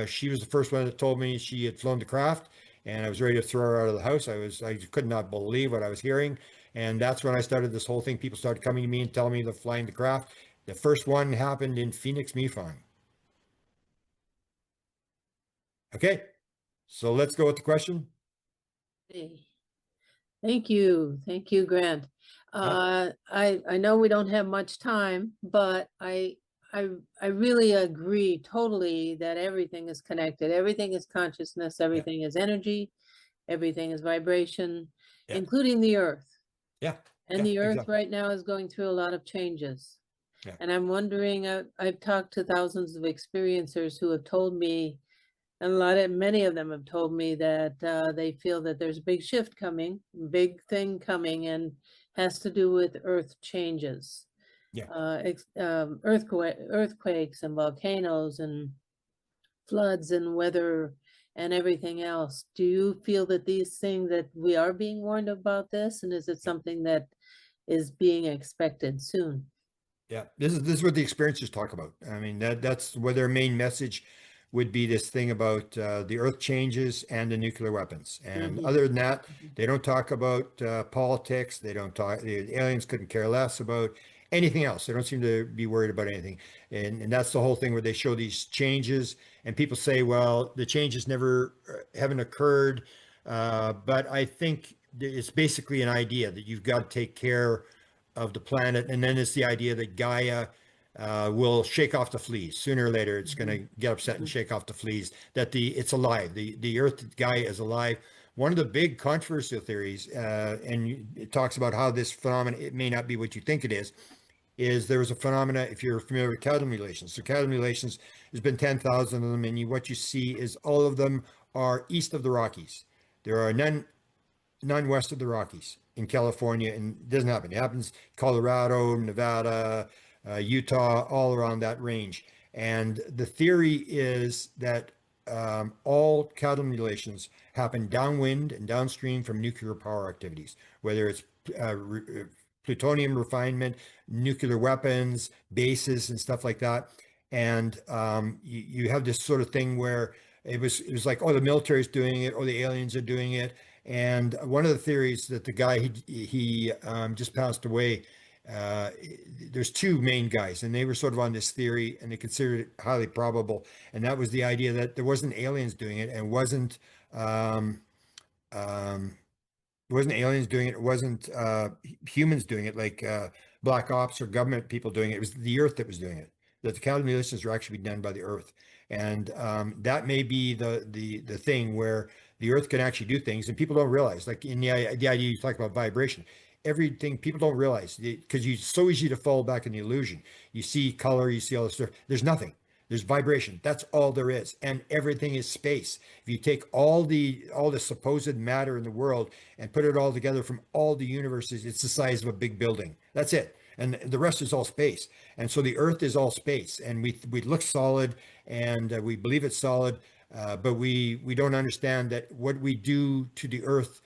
she was the first one that told me she had flown the craft, and I was ready to throw her out of the house. I could not believe what I was hearing. And that's when I started this whole thing. People started coming to me and telling me they're flying the craft. The first one happened in Phoenix, MUFON. Okay, so let's go with the question. Thank you, Grant. I know we don't have much time, but I really agree totally that everything is connected. Everything is consciousness. Everything is energy. Everything is vibration, Yeah. including the earth. Yeah. And yeah, the earth exactly. right now is going through a lot of changes. Yeah. And I'm wondering, I've talked to thousands of experiencers who have told me, and many of them have told me that they feel that there's a big shift coming, big thing coming, and has to do with earth changes. Yeah. Earthquakes and volcanoes and floods and weather and everything else. Do you feel that these things, that we are being warned about this, and is it something that is being expected soon? Yeah, this is what the experiencers talk about. I mean, that's where their main message would be, this thing about the earth changes and the nuclear weapons. And other than that, they don't talk about politics. They don't talk, the aliens couldn't care less about anything else. They don't seem to be worried about anything. And that's the whole thing where they show these changes and people say, well, the changes never haven't occurred. But I think it's basically an idea that you've got to take care of the planet. And then it's the idea that Gaia will shake off the fleas. Sooner or later, it's going to get upset and shake off the fleas, that it's alive. The Earth, Gaia is alive. One of the big controversial theories, and it talks about how this phenomenon, it may not be what you think it is there was a phenomena, if you're familiar with cattle mutilations. So cattle mutilations, there's been 10,000 of them, and what you see is all of them are east of the Rockies. There are none west of the Rockies in California, and it doesn't happen. It happens Colorado, Nevada, Utah, all around that range. And the theory is that all cattle mutilations happen downwind and downstream from nuclear power activities, whether it's plutonium refinement, nuclear weapons, bases, and stuff like that. And you have this sort of thing where it was like, oh, the military's doing it, or the aliens are doing it. And one of the theories that the guy he just passed away, there's 2 main guys, and they were sort of on this theory, and they considered it highly probable. And that was the idea that there wasn't aliens doing it, and it wasn't aliens doing it. It wasn't humans doing it, like black ops or government people doing it. It was the Earth that was doing it. That the cattle mutilations were actually done by the Earth, and that may be the thing where the Earth can actually do things, and people don't realize. Like in the idea you talk about vibration, everything people don't realize, because it's so easy to fall back in the illusion. You see color, you see all this stuff. There's nothing. There's vibration. That's all there is. And everything is space. If you take all the supposed matter in the world and put it all together from all the universes, it's the size of a big building. That's it. And the rest is all space. And so the earth is all space. And we look solid, and we believe it's solid, but we don't understand that what we do to the earth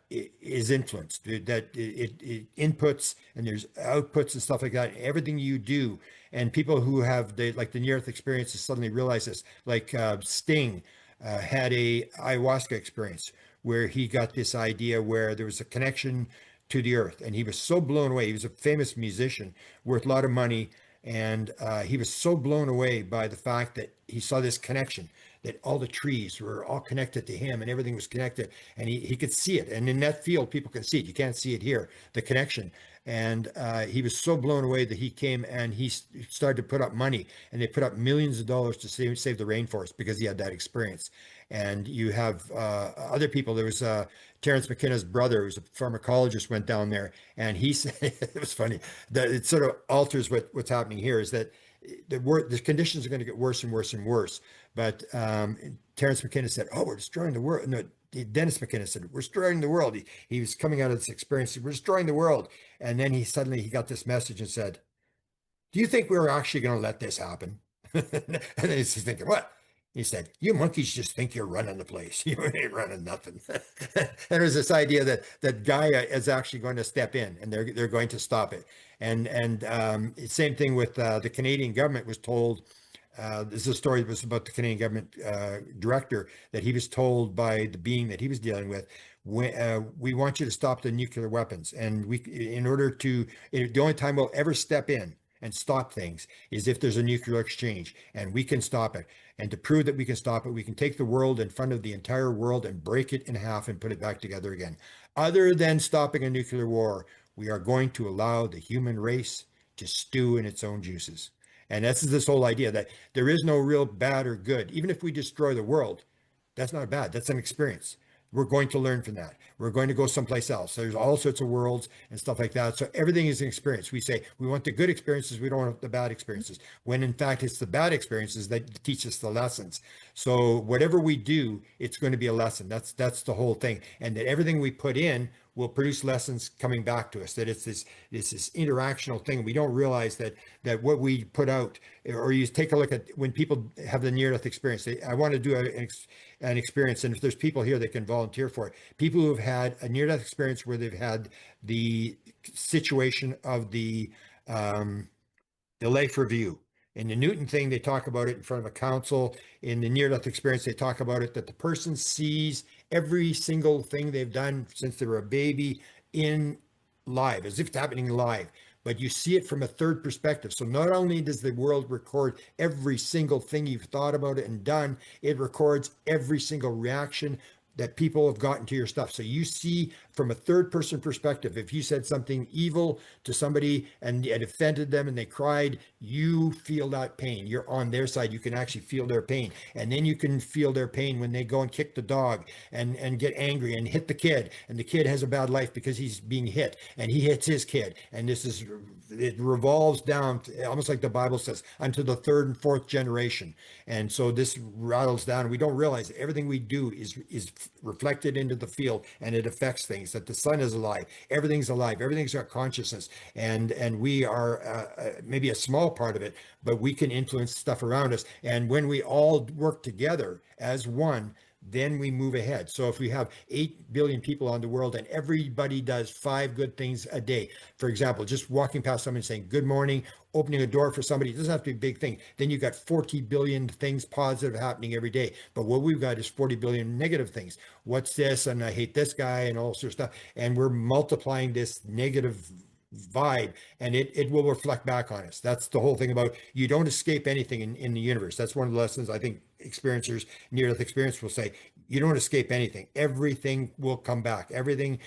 is influenced, that it inputs and there's outputs and stuff like that. Everything you do, and people who have the near earth experiences suddenly realize this. Like Sting had a ayahuasca experience where he got this idea where there was a connection to the earth, and he was so blown away. He was a famous musician worth a lot of money, and he was so blown away by the fact that he saw this connection, that all the trees were all connected to him and everything was connected, and he could see it. And in that field, people can see it. You can't see it here, the connection. And he was so blown away that he came and he started to put up money, and they put up millions of dollars to save the rainforest because he had that experience. And you have other people. There was Terence McKenna's brother, who's a pharmacologist, went down there, and he said, it was funny, that it sort of alters what's happening here, is that the conditions are going to get worse and worse and worse. But Terence McKenna said, "Oh, we're destroying the world." No, Dennis McKenna said, "We're destroying the world." He was coming out of this experience. We're destroying the world. And then he got this message and said, "Do you think we're actually going to let this happen?" And then he's thinking, "What?" He said, "You monkeys just think you're running the place. You ain't running nothing." And there's this idea that Gaia is actually going to step in, and they're going to stop it. And same thing with the Canadian government was told. This is a story that was about the Canadian government director, that he was told by the being that he was dealing with, we want you to stop the nuclear weapons. And the only time we'll ever step in and stop things is if there's a nuclear exchange, and we can stop it. And to prove that we can stop it, we can take the world in front of the entire world and break it in half and put it back together again. Other than stopping a nuclear war, we are going to allow the human race to stew in its own juices. And that's this whole idea that there is no real bad or good. Even if we destroy the world, that's not bad. That's an experience. We're going to learn from that. We're going to go someplace else. There's all sorts of worlds and stuff like that. So everything is an experience. We say we want the good experiences. We don't want the bad experiences. When in fact, it's the bad experiences that teach us the lessons. So whatever we do, it's going to be a lesson. That's the whole thing. And that everything we put in will produce lessons coming back to us, that it's this interactional thing. We don't realize that what we put out, or you take a look at when people have the near-death experience. I want to do an experience, and if there's people here that can volunteer for it, people who have had a near-death experience where they've had the situation of the life review. In the Newton thing, they talk about it in front of a council. In the near-death experience, they talk about it that the person sees every single thing they've done since they were a baby in live, as if it's happening live. But you see it from a third perspective. So not only does the world record every single thing you've thought about it and done, it records every single reaction that people have gotten to your stuff. So you see from a third person perspective, if you said something evil to somebody and it offended them and they cried, you feel that pain. You're on their side. You can actually feel their pain. And then you can feel their pain when they go and kick the dog and get angry and hit the kid. And the kid has a bad life because he's being hit and he hits his kid. And it revolves down to, almost like the Bible says, unto the third and fourth generation. And so this rattles down, and we don't realize that everything we do is reflected into the field, and it affects things, that the sun is alive, everything's alive, everything's got consciousness, and we are maybe a small part of it, but we can influence stuff around us. And when we all work together as one, then we move ahead. So if we have 8 billion people on the world and everybody does 5 good things a day, for example, just walking past somebody saying good morning, opening a door for somebody, it doesn't have to be a big thing. Then you got 40 billion things positive happening every day. But what we've got is 40 billion negative things. What's this? And I hate this guy and all sorts of stuff. And we're multiplying this negative vibe, and it will reflect back on us. That's the whole thing about, you don't escape anything in the universe. That's one of the lessons I think experiencers, near-death experience will say, You don't escape anything. Everything will come back. Everything,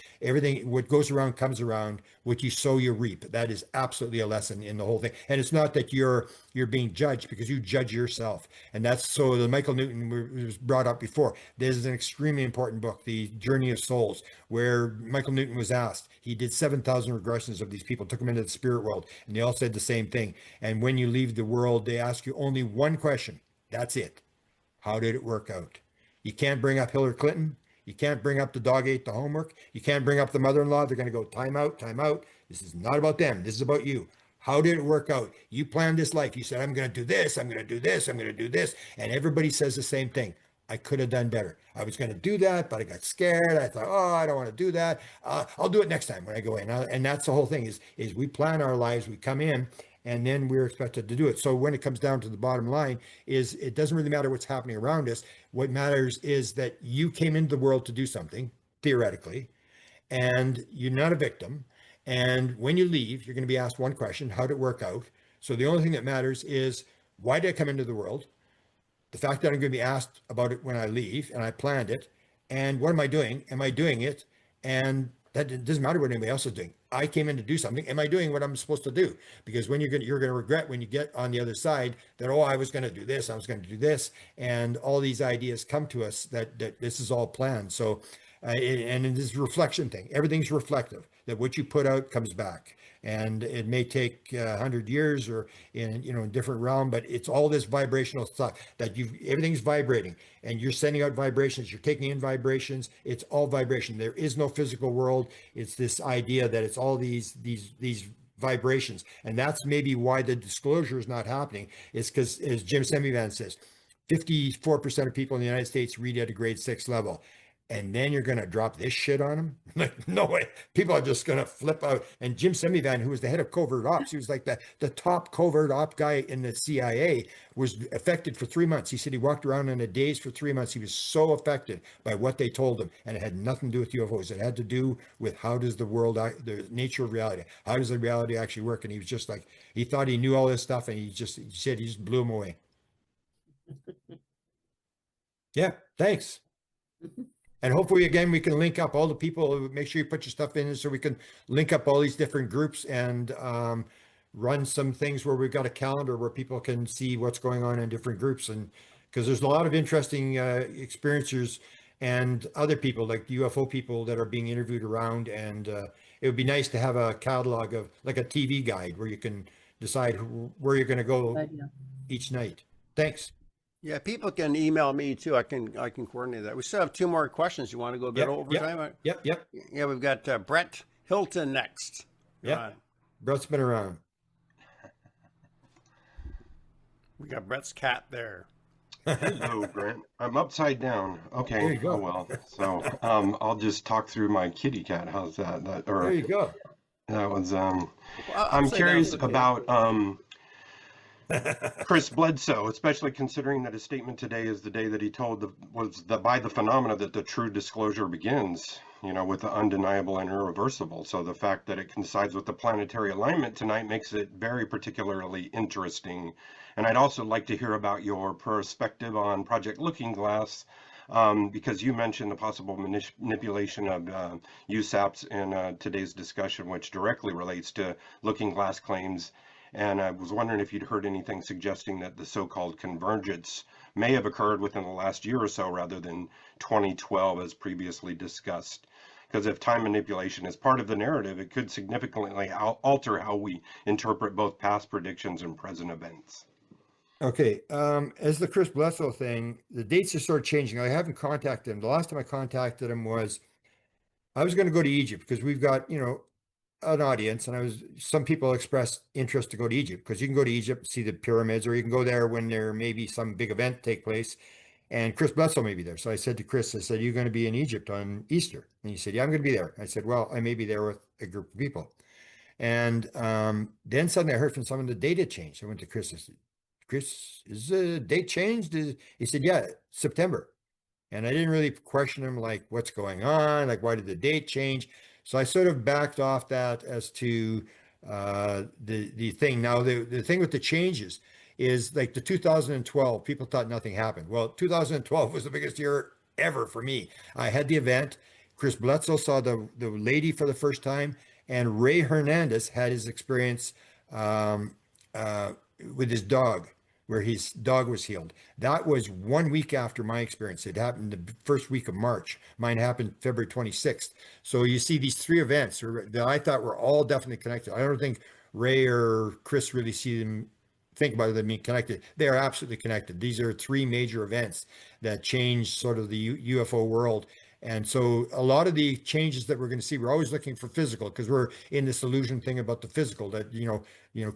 what goes around comes around. What you sow, you reap. That is absolutely a lesson in the whole thing. And it's not that you're being judged, because you judge yourself. And that's, so the Michael Newton was brought up before. This is an extremely important book, The Journey of Souls, where Michael Newton was asked. He did 7,000 regressions of these people, took them into the spirit world, and they all said the same thing. And when you leave the world, they ask you only one question. That's it. How did it work out? You can't bring up Hillary Clinton. You can't bring up the dog ate the homework. You can't bring up the mother-in-law. They're going to go time out, time out. This is not about them. This is about you. How did it work out? You planned this life. You said, I'm going to do this. I'm going to do this. I'm going to do this. And everybody says the same thing. I could have done better. I was going to do that, but I got scared. I thought, oh, I don't want to do that. I'll do it next time when I go in. And that's the whole thing is we plan our lives. We come in, and then we're expected to do it. So when it comes down to the bottom line is, it doesn't really matter what's happening around us. What matters is that you came into the world to do something, theoretically, and you're not a victim. And when you leave, you're going to be asked one question: how did it work out? So the only thing that matters is, why did I come into the world? The fact that I'm going to be asked about it when I leave, and I planned it. And what am I doing? Am I doing it? And that doesn't matter what anybody else is doing. I came in to do something. Am I doing what I'm supposed to do? Because when you're going to regret when you get on the other side that, oh, I was going to do this, I was going to do this, and all these ideas come to us that this is all planned. So, and in this reflection thing, everything's reflective. That what you put out comes back, and it may take 100 years or in a different realm, but it's all this vibrational stuff that everything's vibrating, and you're sending out vibrations, you're taking in vibrations. It's all vibration. There is no physical world. It's this idea that it's all these vibrations, and that's maybe why the disclosure is not happening. Is because, as Jim Semivan says, 54% of people in the United States read at a grade 6 level. And then you're going to drop this shit on them? Like, no way. People are just going to flip out. And Jim Semivan, who was the head of covert ops, he was like the top covert op guy in the CIA, was affected for 3 months. He said he walked around in a daze for 3 months. He was so affected by what they told him. And it had nothing to do with UFOs. It had to do with how does the world, the nature of reality, how does the reality actually work? And he was just like, he thought he knew all this stuff, and he said he just blew him away. Yeah, thanks. And hopefully, again, we can link up all the people. Make sure you put your stuff in so we can link up all these different groups and run some things where we've got a calendar where people can see what's going on in different groups. And because there's a lot of interesting experiencers and other people, like UFO people, that are being interviewed around. And it would be nice to have a catalog of, like, a TV guide where you can decide where you're going to go each night. Thanks. Yeah, people can email me too. I can coordinate that. We still have 2 more questions. You want to go a bit over time? Yep. Yeah, we've got Brett Hilton next. Yeah, Brett's been around. We got Brett's cat there. Hello, Grant. I'm upside down. Okay. There you go. Oh well. So I'll just talk through my kitty cat. How's that? There you go. That was Well, I'm upside curious down's okay. about Chris Bledsoe, especially considering that his statement today is the day that he told by the phenomena that the true disclosure begins, with the undeniable and irreversible. So the fact that it coincides with the planetary alignment tonight makes it very particularly interesting. And I'd also like to hear about your perspective on Project Looking Glass, because you mentioned the possible manipulation of USAPs in today's discussion, which directly relates to Looking Glass claims. And I was wondering if you'd heard anything suggesting that the so-called convergence may have occurred within the last year or so rather than 2012 as previously discussed. Because if time manipulation is part of the narrative, it could significantly alter how we interpret both past predictions and present events. Okay, as the Chris Bledsoe thing, the dates are sort of changing. I haven't contacted him. The last time I contacted him was, I was going to go to Egypt because we've got, an audience, and some people expressed interest to go to Egypt because you can go to Egypt, see the pyramids, or you can go there when there may be some big event take place, and Chris Bledsoe may be there. So I said to Chris, I said, "You're going to be in Egypt on Easter?" And he said, "Yeah, I'm going to be there." I said, "Well, I may be there with a group of people." And then suddenly I heard from someone the date had changed. I went to Chris. I said, "Chris, is the date changed?" He said, "Yeah, September." And I didn't really question him, like, what's going on? Like, why did the date change? So I sort of backed off that as to the thing. Now, the thing with the changes is, like, the 2012, people thought nothing happened. Well, 2012 was the biggest year ever for me. I had the event. Chris Bledsoe saw the lady for the first time, and Ray Hernandez had his experience um, uh, with his dog, where his dog was healed. That was 1 week after my experience. It happened the first week of March. Mine happened February 26th. So you see these three events that I thought were all definitely connected. I don't think Ray or Chris really see them think about them being connected. They are absolutely connected. These are three major events that change sort of the UFO world. And so a lot of the changes that we're going to see, we're always looking for physical because we're in this illusion thing about the physical that,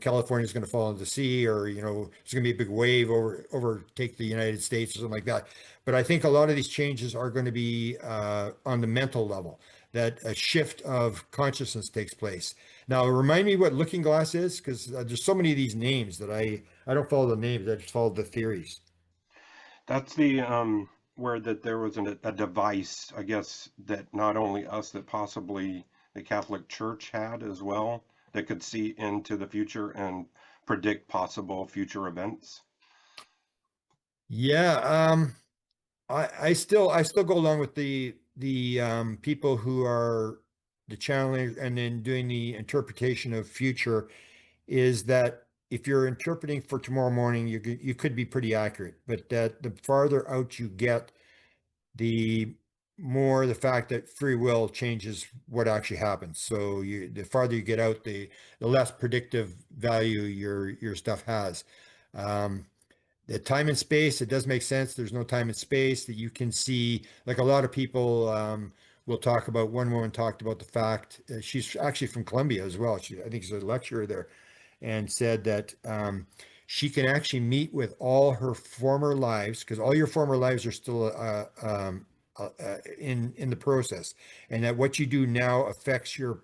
California is going to fall into the sea, or, it's going to be a big wave overtake the United States or something like that. But I think a lot of these changes are going to be on the mental level, that a shift of consciousness takes place. Now, remind me what Looking Glass is, because there's so many of these names that I don't follow the names, I just follow the theories. That's the where that there was a device, I guess, that not only us, that possibly the Catholic Church had as well, that could see into the future and predict possible future events. Yeah, I still go along with the people who are the channeling and then doing the interpretation of future, is that if you're interpreting for tomorrow morning, you could be pretty accurate, but that the farther out you get, the more the fact that free will changes what actually happens. So the farther you get out, the less predictive value your stuff has. Um, the time and space, it does make sense. There's no time and space that you can see. Like a lot of people will talk about, one woman talked about the fact, she's actually from Columbia as well. I think she's a lecturer there, and said that she can actually meet with all her former lives, because all your former lives are still in the process, and that what you do now affects your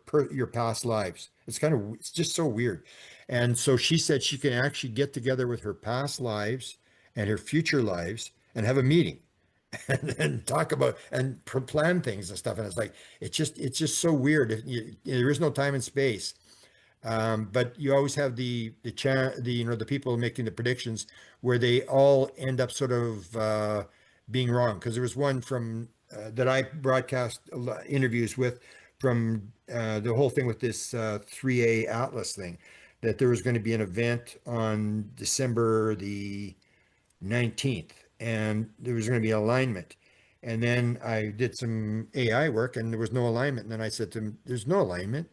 past lives. It's just so weird. And so she said she can actually get together with her past lives and her future lives and have a meeting and talk about and plan things and stuff. And it's like, it's just so weird. There is no time and space. But you always have the people making the predictions where they all end up sort of being wrong. Because there was one from that I broadcast interviews with, from the whole thing with this 3A Atlas thing, that there was going to be an event on December the 19th, and there was going to be alignment. And then I did some AI work and there was no alignment. And then I said to him, there's no alignment.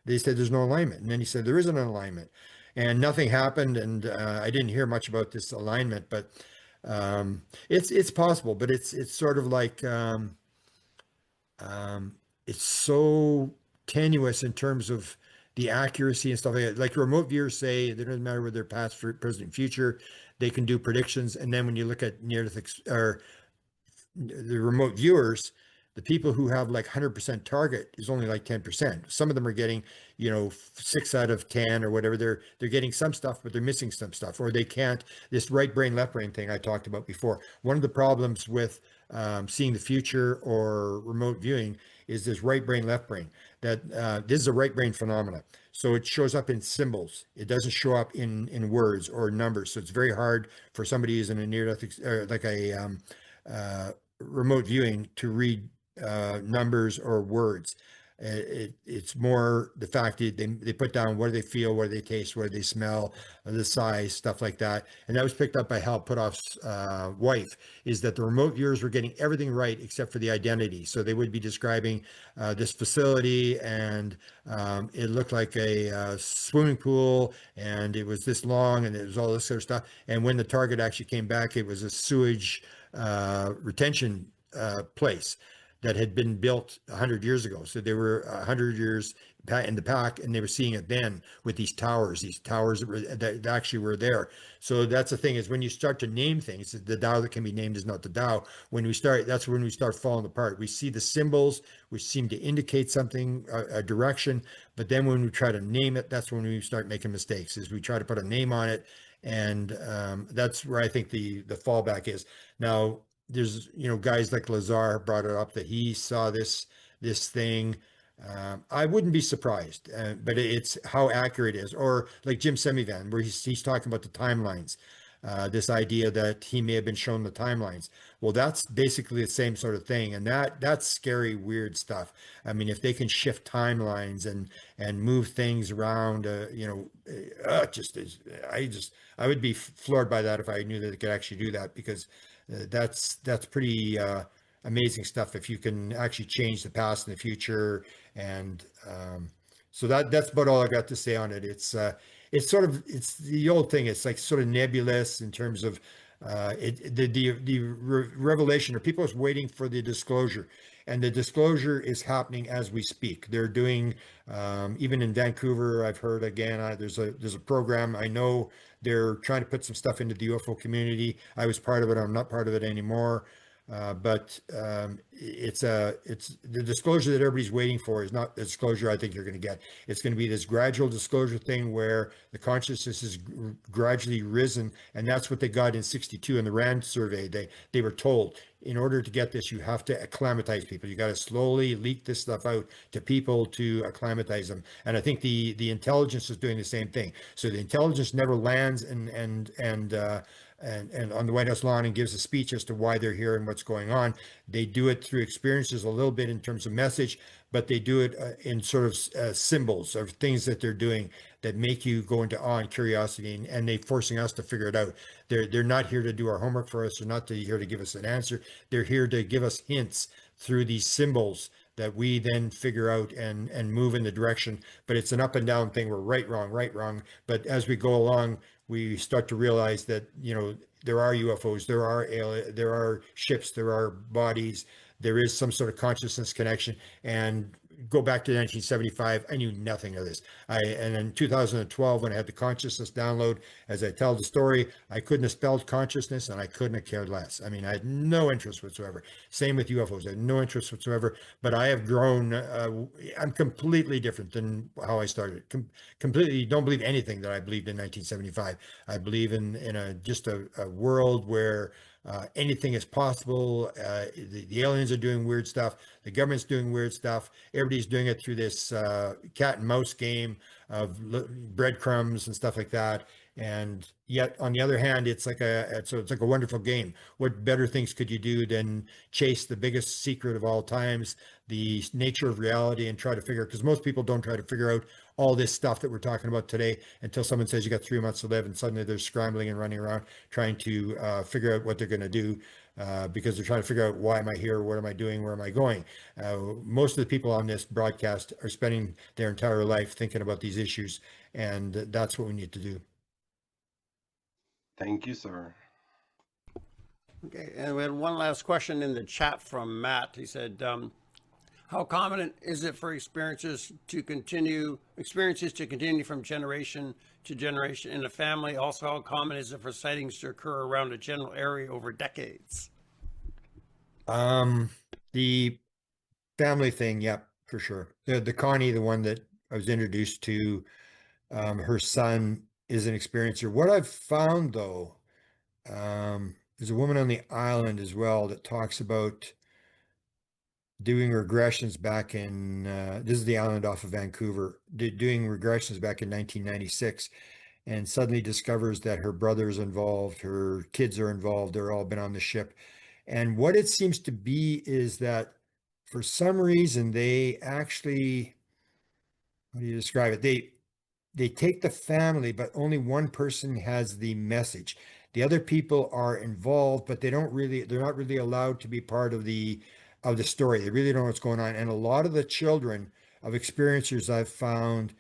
They said there's no alignment. And then he said, there isn't an alignment. And nothing happened. And I didn't hear much about this alignment, but it's possible. But it's sort of like it's so tenuous in terms of the accuracy and stuff like that. Like remote viewers say, it doesn't matter whether they're past, present, future, they can do predictions. And then when you look at near or the remote viewers, the people who have like 100% target is only like 10%. Some of them are getting, 6 out of 10 or whatever. They're getting some stuff, but they're missing some stuff, or they can't. This right brain, left brain thing I talked about before. One of the problems with seeing the future or remote viewing is this right brain, left brain. That this is a right brain phenomena. So it shows up in symbols. It doesn't show up in words or numbers. So it's very hard for somebody who's in a near-death, like a remote viewing, to read numbers or words. It's more the fact that they put down what do they feel, what do they taste, what do they smell, the size, stuff like that. And that was picked up by Hal Puthoff's wife, is that the remote viewers were getting everything right except for the identity. So they would be describing this facility, and it looked like a swimming pool, and it was this long, and it was all this sort of stuff. And when the target actually came back, it was a sewage retention place that had been built 100 years ago. So they were 100 years in the back, and they were seeing it then with these towers that actually were there. So that's the thing, is when you start to name things, the Tao that can be named is not the Tao. That's when we start falling apart. We see the symbols, which seem to indicate something, a direction, but then when we try to name it, that's when we start making mistakes, is we try to put a name on it. And that's where I think the fallback is. Now, there's guys like Lazar brought it up that he saw this thing. I wouldn't be surprised, but it's how accurate it is. Or like Jim Semivan, where he's talking about the timelines. this idea that he may have been shown the timelines. Well, that's basically the same sort of thing, and that's scary, weird stuff. I mean, if they can shift timelines and move things around, just is I would be floored by that if I knew that they could actually do that, because that's pretty amazing stuff if you can actually change the past and the future. And so that's about all I got to say on it. It's sort of, it's the old thing. It's like sort of nebulous in terms of revelation, or people are waiting for the disclosure, and the disclosure is happening as we speak. They're doing, even in Vancouver, I've heard again, there's a program. I know they're trying to put some stuff into the UFO community. I was part of it. I'm not part of it anymore. But it's the disclosure that everybody's waiting for is not the disclosure I think you're going to get. It's going to be this gradual disclosure thing where the consciousness is gradually risen, and that's what they got in '62 in the Rand survey. They were told, in order to get this, you have to acclimatize people. You got to slowly leak this stuff out to people to acclimatize them. And I think the intelligence is doing the same thing. So the intelligence never lands and on the White House lawn and gives a speech as to why they're here and what's going on. They do it through experiences a little bit in terms of message, but they do it in sort of symbols of things that they're doing that make you go into awe and curiosity, and they're forcing us to figure it out. They're not here to do our homework for us. They're not here to give us an answer. They're here to give us hints through these symbols that we then figure out and move in the direction. But it's an up and down thing. We're right, wrong. But as we go along, we start to realize that, there are UFOs, there are ships, there are bodies, there is some sort of consciousness connection. And go back to 1975, I knew nothing of this. And in 2012, when I had the consciousness download, as I tell the story, I couldn't have spelled consciousness, and I couldn't have cared less. I mean, I had no interest whatsoever. Same with UFOs, I had no interest whatsoever, but I have grown. I'm completely different than how I started. Completely don't believe anything that I believed in 1975. I believe in just a world where anything is possible. The aliens are doing weird stuff. The government's doing weird stuff. Everybody's doing it through this cat and mouse game of breadcrumbs and stuff like that. And yet, on the other hand, it's like a wonderful game. What better things could you do than chase the biggest secret of all times, the nature of reality, and try to figure? Because most people don't try to figure out all this stuff that we're talking about today until someone says you got 3 months to live, and suddenly they're scrambling and running around trying to figure out what they're going to do, because they're trying to figure out, why am I here? What am I doing? Where am I going? Most of the people on this broadcast are spending their entire life thinking about these issues, and that's what we need to do. Thank you, sir. Okay, and we had one last question in the chat from Matt. He said, how common is it for experiences to continue from generation to generation in a family? Also, how common is it for sightings to occur around a general area over decades? The family thing, yep, for sure. The Connie, the one that I was introduced to, her son is an experiencer. What I've found, though, there's a woman on the island as well that talks about doing regressions back in, this is the island off of Vancouver, doing regressions back in 1996, and suddenly discovers that her brother's involved, her kids are involved, they're all been on the ship. And what it seems to be is that for some reason, they actually, how do you describe it? They take the family, but only one person has the message. The other people are involved, but they're not really allowed to be part of the story. They really don't know what's going on. And a lot of the children of experiencers I've found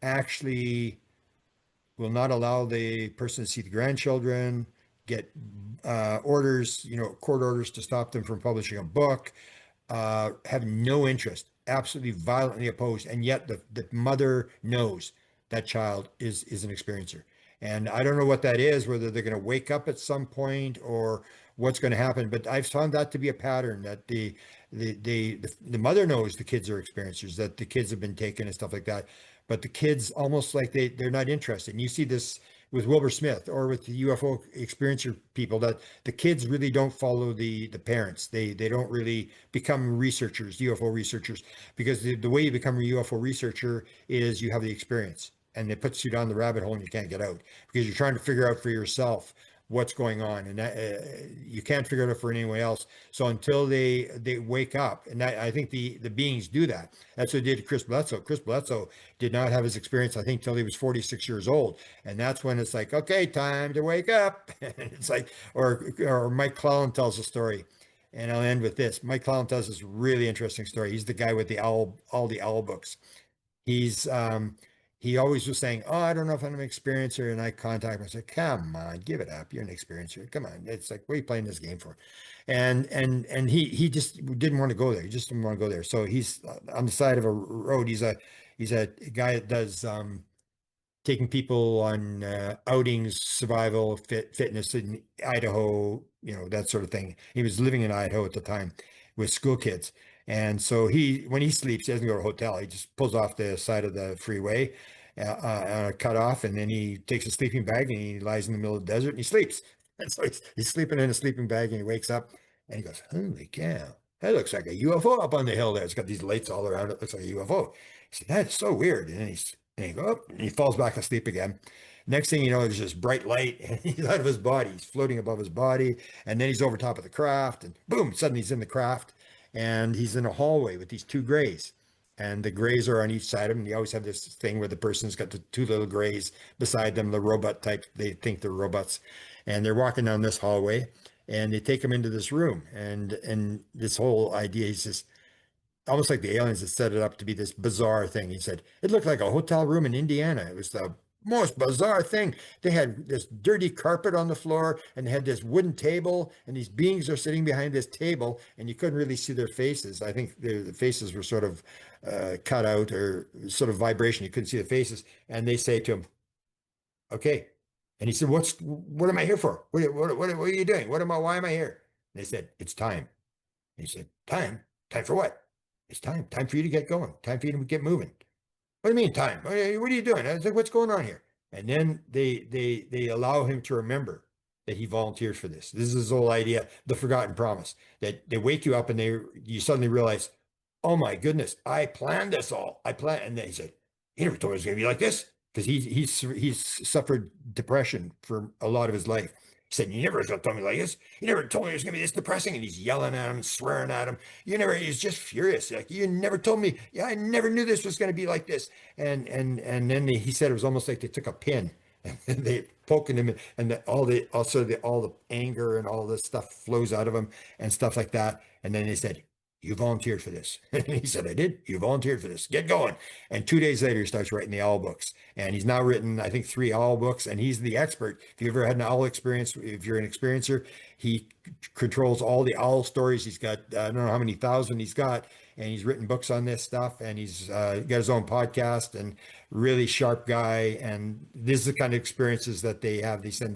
actually will not allow the person to see the grandchildren, get orders, court orders to stop them from publishing a book, have no interest, absolutely violently opposed. And yet the mother knows that child is an experiencer. And I don't know what that is, whether they're going to wake up at some point or what's going to happen. But I've found that to be a pattern, that the mother knows the kids are experiencers, that the kids have been taken and stuff like that. But the kids almost like they're not interested. And you see this with Wilbur Smith or with the UFO experiencer people, that the kids really don't follow the parents. They don't really become researchers, UFO researchers, because the way you become a UFO researcher is you have the experience. And it puts you down the rabbit hole and you can't get out, because you're trying to figure out for yourself what's going on, and that, you can't figure it out for anyone else. So until they wake up, and I think the beings do that. That's what they did to Chris Bledsoe. Chris Bledsoe did not have his experience, I think, till he was 46 years old, and that's when it's like, okay, time to wake up. And it's like, or Mike Clellan tells a story. And I'll end with this. Mike Clellan tells this really interesting story. He's the guy with all the owl books. He's he always was saying, "Oh, I don't know if I'm an experiencer," and I contact him. I said, "Come on, give it up. You're an experiencer. Come on." It's like, "What are you playing this game for?" And he just didn't want to go there. He just didn't want to go there. So he's on the side of a road. He's a guy that does taking people on outings, survival, fitness in Idaho, that sort of thing. He was living in Idaho at the time with school kids. And so when he sleeps, he doesn't go to a hotel. He just pulls off the side of the freeway on a cutoff, and then he takes a sleeping bag and he lies in the middle of the desert and he sleeps. And so he's sleeping in a sleeping bag, and he wakes up and he goes, "Holy cow, that looks like a UFO up on the hill there. It's got these lights all around it. It looks like a UFO." He said, "That's so weird." And he goes up and he falls back asleep again. Next thing you know, there's this bright light and he's out of his body. He's floating above his body. And then he's over top of the craft, and boom, suddenly he's in the craft, and he's in a hallway with these two grays. And the grays are on each side of him. You always have this thing where the person's got the two little grays beside them, the robot type. They think they're robots. And they're walking down this hallway, and they take him into this room. And this whole idea, he says, almost like the aliens had set it up to be this bizarre thing. He said, it looked like a hotel room in Indiana. It was the most bizarre thing. They had this dirty carpet on the floor, and they had this wooden table, and these beings are sitting behind this table, and you couldn't really see their faces. I think the faces were sort of cut out, or sort of vibration. You couldn't see the faces. And they say to him, "Okay." And he said, what am I here for? What are you doing? Why am I here? And they said, "It's time." And he said, "Time? Time for what?" "It's time for you to get going. Time for you to get moving." "What do you mean time? What are you doing?" I was like, "What's going on here?" And then they allow him to remember that he volunteers for this. This is his whole idea, the forgotten promise, that they wake you up and you suddenly realize, "Oh my goodness, I planned this all. And then he said, "He never told me it was going to be like this," because he's suffered depression for a lot of his life. He said, "You never told me like this. You never told me it was going to be this depressing." And he's yelling at him, swearing at him. He's just furious. Like, "You never told me. Yeah, I never knew this was going to be like this." And then he said it was almost like they took a pin and they poking him, and all the anger and all this stuff flows out of him and stuff like that. And then they said, "You volunteered for this." And he said, "I did. You volunteered for this. Get going." And 2 days later, he starts writing the owl books. And he's now written, I think, 3 owl books. And he's the expert. If you've ever had an owl experience, if you're an experiencer, he controls all the owl stories. He's got, I don't know how many thousand he's got. And he's written books on this stuff. And he's got his own podcast, and really sharp guy. And this is the kind of experiences that they have. They send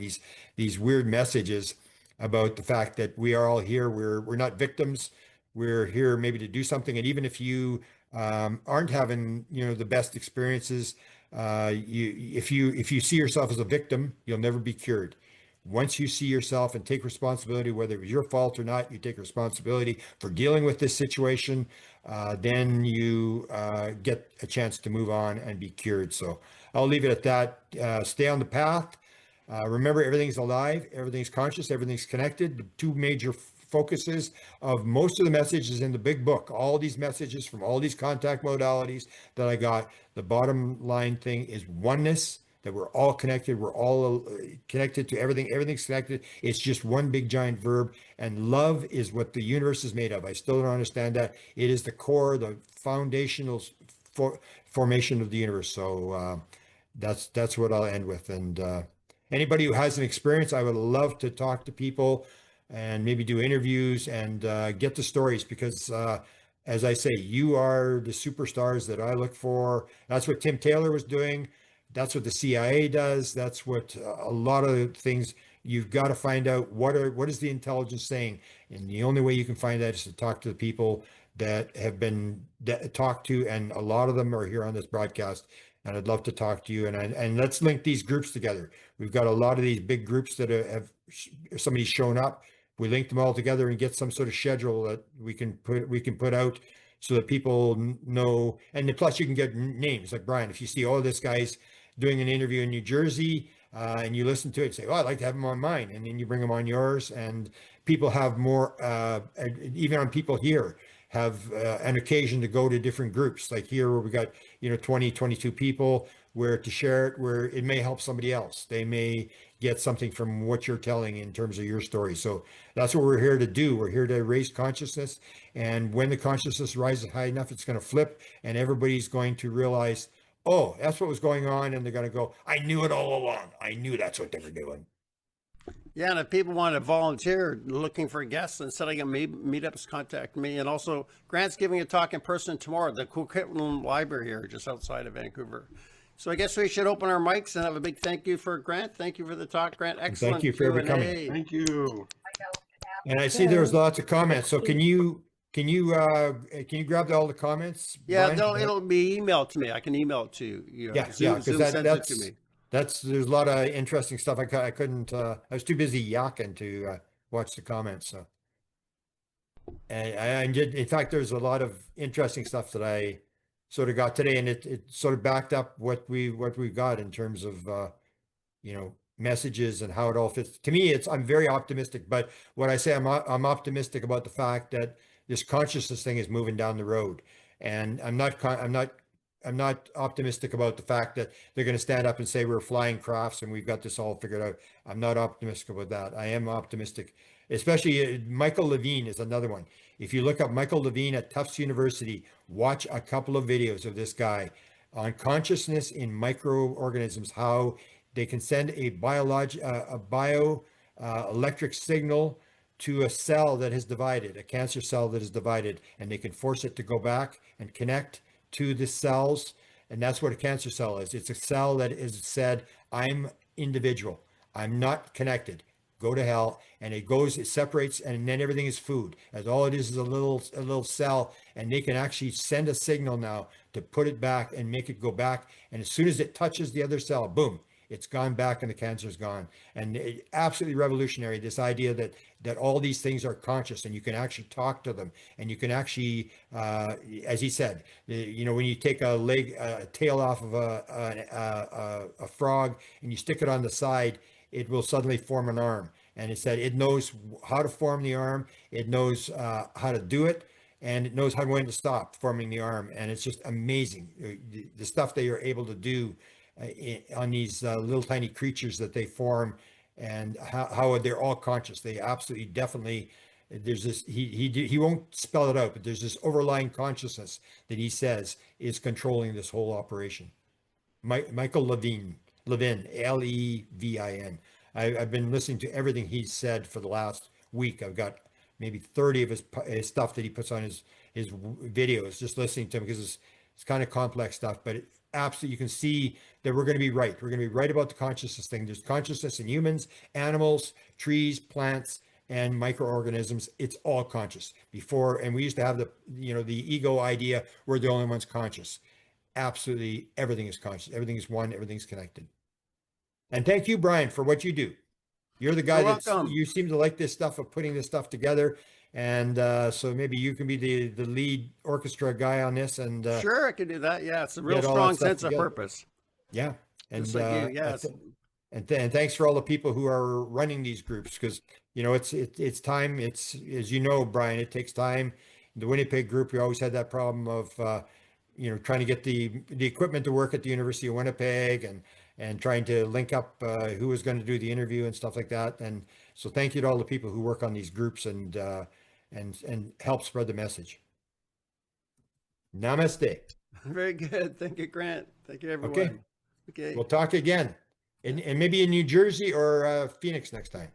these weird messages about the fact that we are all here. We're not victims. We're here maybe to do something. And even if you aren't having, the best experiences, if you see yourself as a victim, you'll never be cured. Once you see yourself and take responsibility, whether it was your fault or not, you take responsibility for dealing with this situation, then you get a chance to move on and be cured. So I'll leave it at that. Stay on the path. Remember, everything's alive, everything's conscious, everything's connected. The 2 major focuses of most of the messages in the big book, all these messages from all these contact modalities that I got, the bottom line thing is oneness, that we're all connected. We're all connected to everything. Everything's connected. It's just one big giant verb. And love is what the universe is made of. I still don't understand that. It is the core, the foundational formation of the universe. So that's what I'll end with. And anybody who has an experience, I would love to talk to people and maybe do interviews and get the stories, because as I say, you are the superstars that I look for. That's what Tim Taylor was doing. That's what the CIA does. That's what a lot of things. You've got to find out what is the intelligence saying, and the only way you can find that is to talk to the people that have been talked to, and a lot of them are here on this broadcast. And I'd love to talk to you. And let's link these groups together. We've got a lot of these big groups that have somebody's shown up. We link them all together and get some sort of schedule that we can put out, so that people know. And plus, you can get names like Brian. If you see, "Oh, this guy's doing an interview in New Jersey, and you listen to it and say, oh, I'd like to have them on mine. And then you bring them on yours, and people have more, even on people here, have an occasion to go to different groups. Like here where we got, 20, 22 people, where to share it, where it may help somebody else. They may get something from what you're telling in terms of your story. So that's what we're here to do. We're here to raise consciousness. And when the consciousness rises high enough, it's going to flip, and everybody's going to realize, oh, that's what was going on. And they're going to go, I knew it all along. I knew that's what they were doing. Yeah, and if people want to volunteer looking for guests and setting up meetups, contact me. And also, Grant's giving a talk in person tomorrow at the Coquitlam Library here, just outside of Vancouver. So I guess we should open our mics and have a big thank you for Grant. Thank you for the talk, Grant. Excellent. Thank you for Q&A. coming. Thank you. And I see there's lots of comments. So can you grab all the comments? Yeah, Brian? it'll be emailed to me. I can email it to you. Yeah, Zoom because sends it that's to me. there's a lot of interesting stuff. I couldn't. I was too busy yakking to watch the comments. So, and in fact, there's a lot of interesting stuff that I sort of got today, and it sort of backed up what we got in terms of messages and how it all fits. To me, I'm very optimistic. But what I say, I'm optimistic about the fact that this consciousness thing is moving down the road, and I'm not optimistic about the fact that they're going to stand up and say we're flying crafts and we've got this all figured out. I'm not optimistic about that. I am optimistic, especially Michael Levine is another one. If you look up Michael Levine at Tufts University, watch a couple of videos of this guy on consciousness in microorganisms, how they can send a electric signal to a cell that has divided, a cancer cell that is divided, and they can force it to go back and connect to the cells. And that's what a cancer cell is. It's a cell that is said, I'm individual. I'm not connected. Go to hell. And it separates, and then everything is food. As all it is a little cell, and they can actually send a signal now to put it back and make it go back. And as soon as it touches the other cell, boom, it's gone back and the cancer's gone. And absolutely revolutionary, this idea that all these things are conscious and you can actually talk to them, and you can actually, as he said, when you take a tail off of a frog and you stick it on the side, it will suddenly form an arm. And it said it knows how to form the arm, it knows how to do it, and it knows when to stop forming the arm. And it's just amazing, the stuff they are able to do on these little tiny creatures that they form, and how they're all conscious. They absolutely, definitely, there's this, he won't spell it out, but there's this overlying consciousness that he says is controlling this whole operation. Michael Levine, Levin. I've been listening to everything he's said for the last week. I've got maybe 30 of his stuff that he puts on his videos, just listening to him, because it's kind of complex stuff, but absolutely, you can see that we're going to be right. We're going to be right about the consciousness thing. There's consciousness in humans, animals, trees, plants, and microorganisms. It's all conscious. And we used to have the ego idea, we're the only ones conscious. Absolutely, everything is conscious. Everything is one. Everything's connected. And thank you, Brian, for what you do. You're the guy you seem to like this stuff of putting this stuff together. And so maybe you can be the lead orchestra guy on this. And sure, I can do that. Yeah, it's a real strong sense of purpose. Yeah, and and thanks for all the people who are running these groups, because it's time. It's, as you know, Brian, it takes time. The Winnipeg group, we always had that problem of trying to get the equipment to work at the University of Winnipeg, and trying to link up who was going to do the interview and stuff like that. And so thank you to all the people who work on these groups and help spread the message. Namaste. Very good. Thank you, Grant. Thank you, everyone. Okay. We'll talk again. And maybe in New Jersey or Phoenix next time.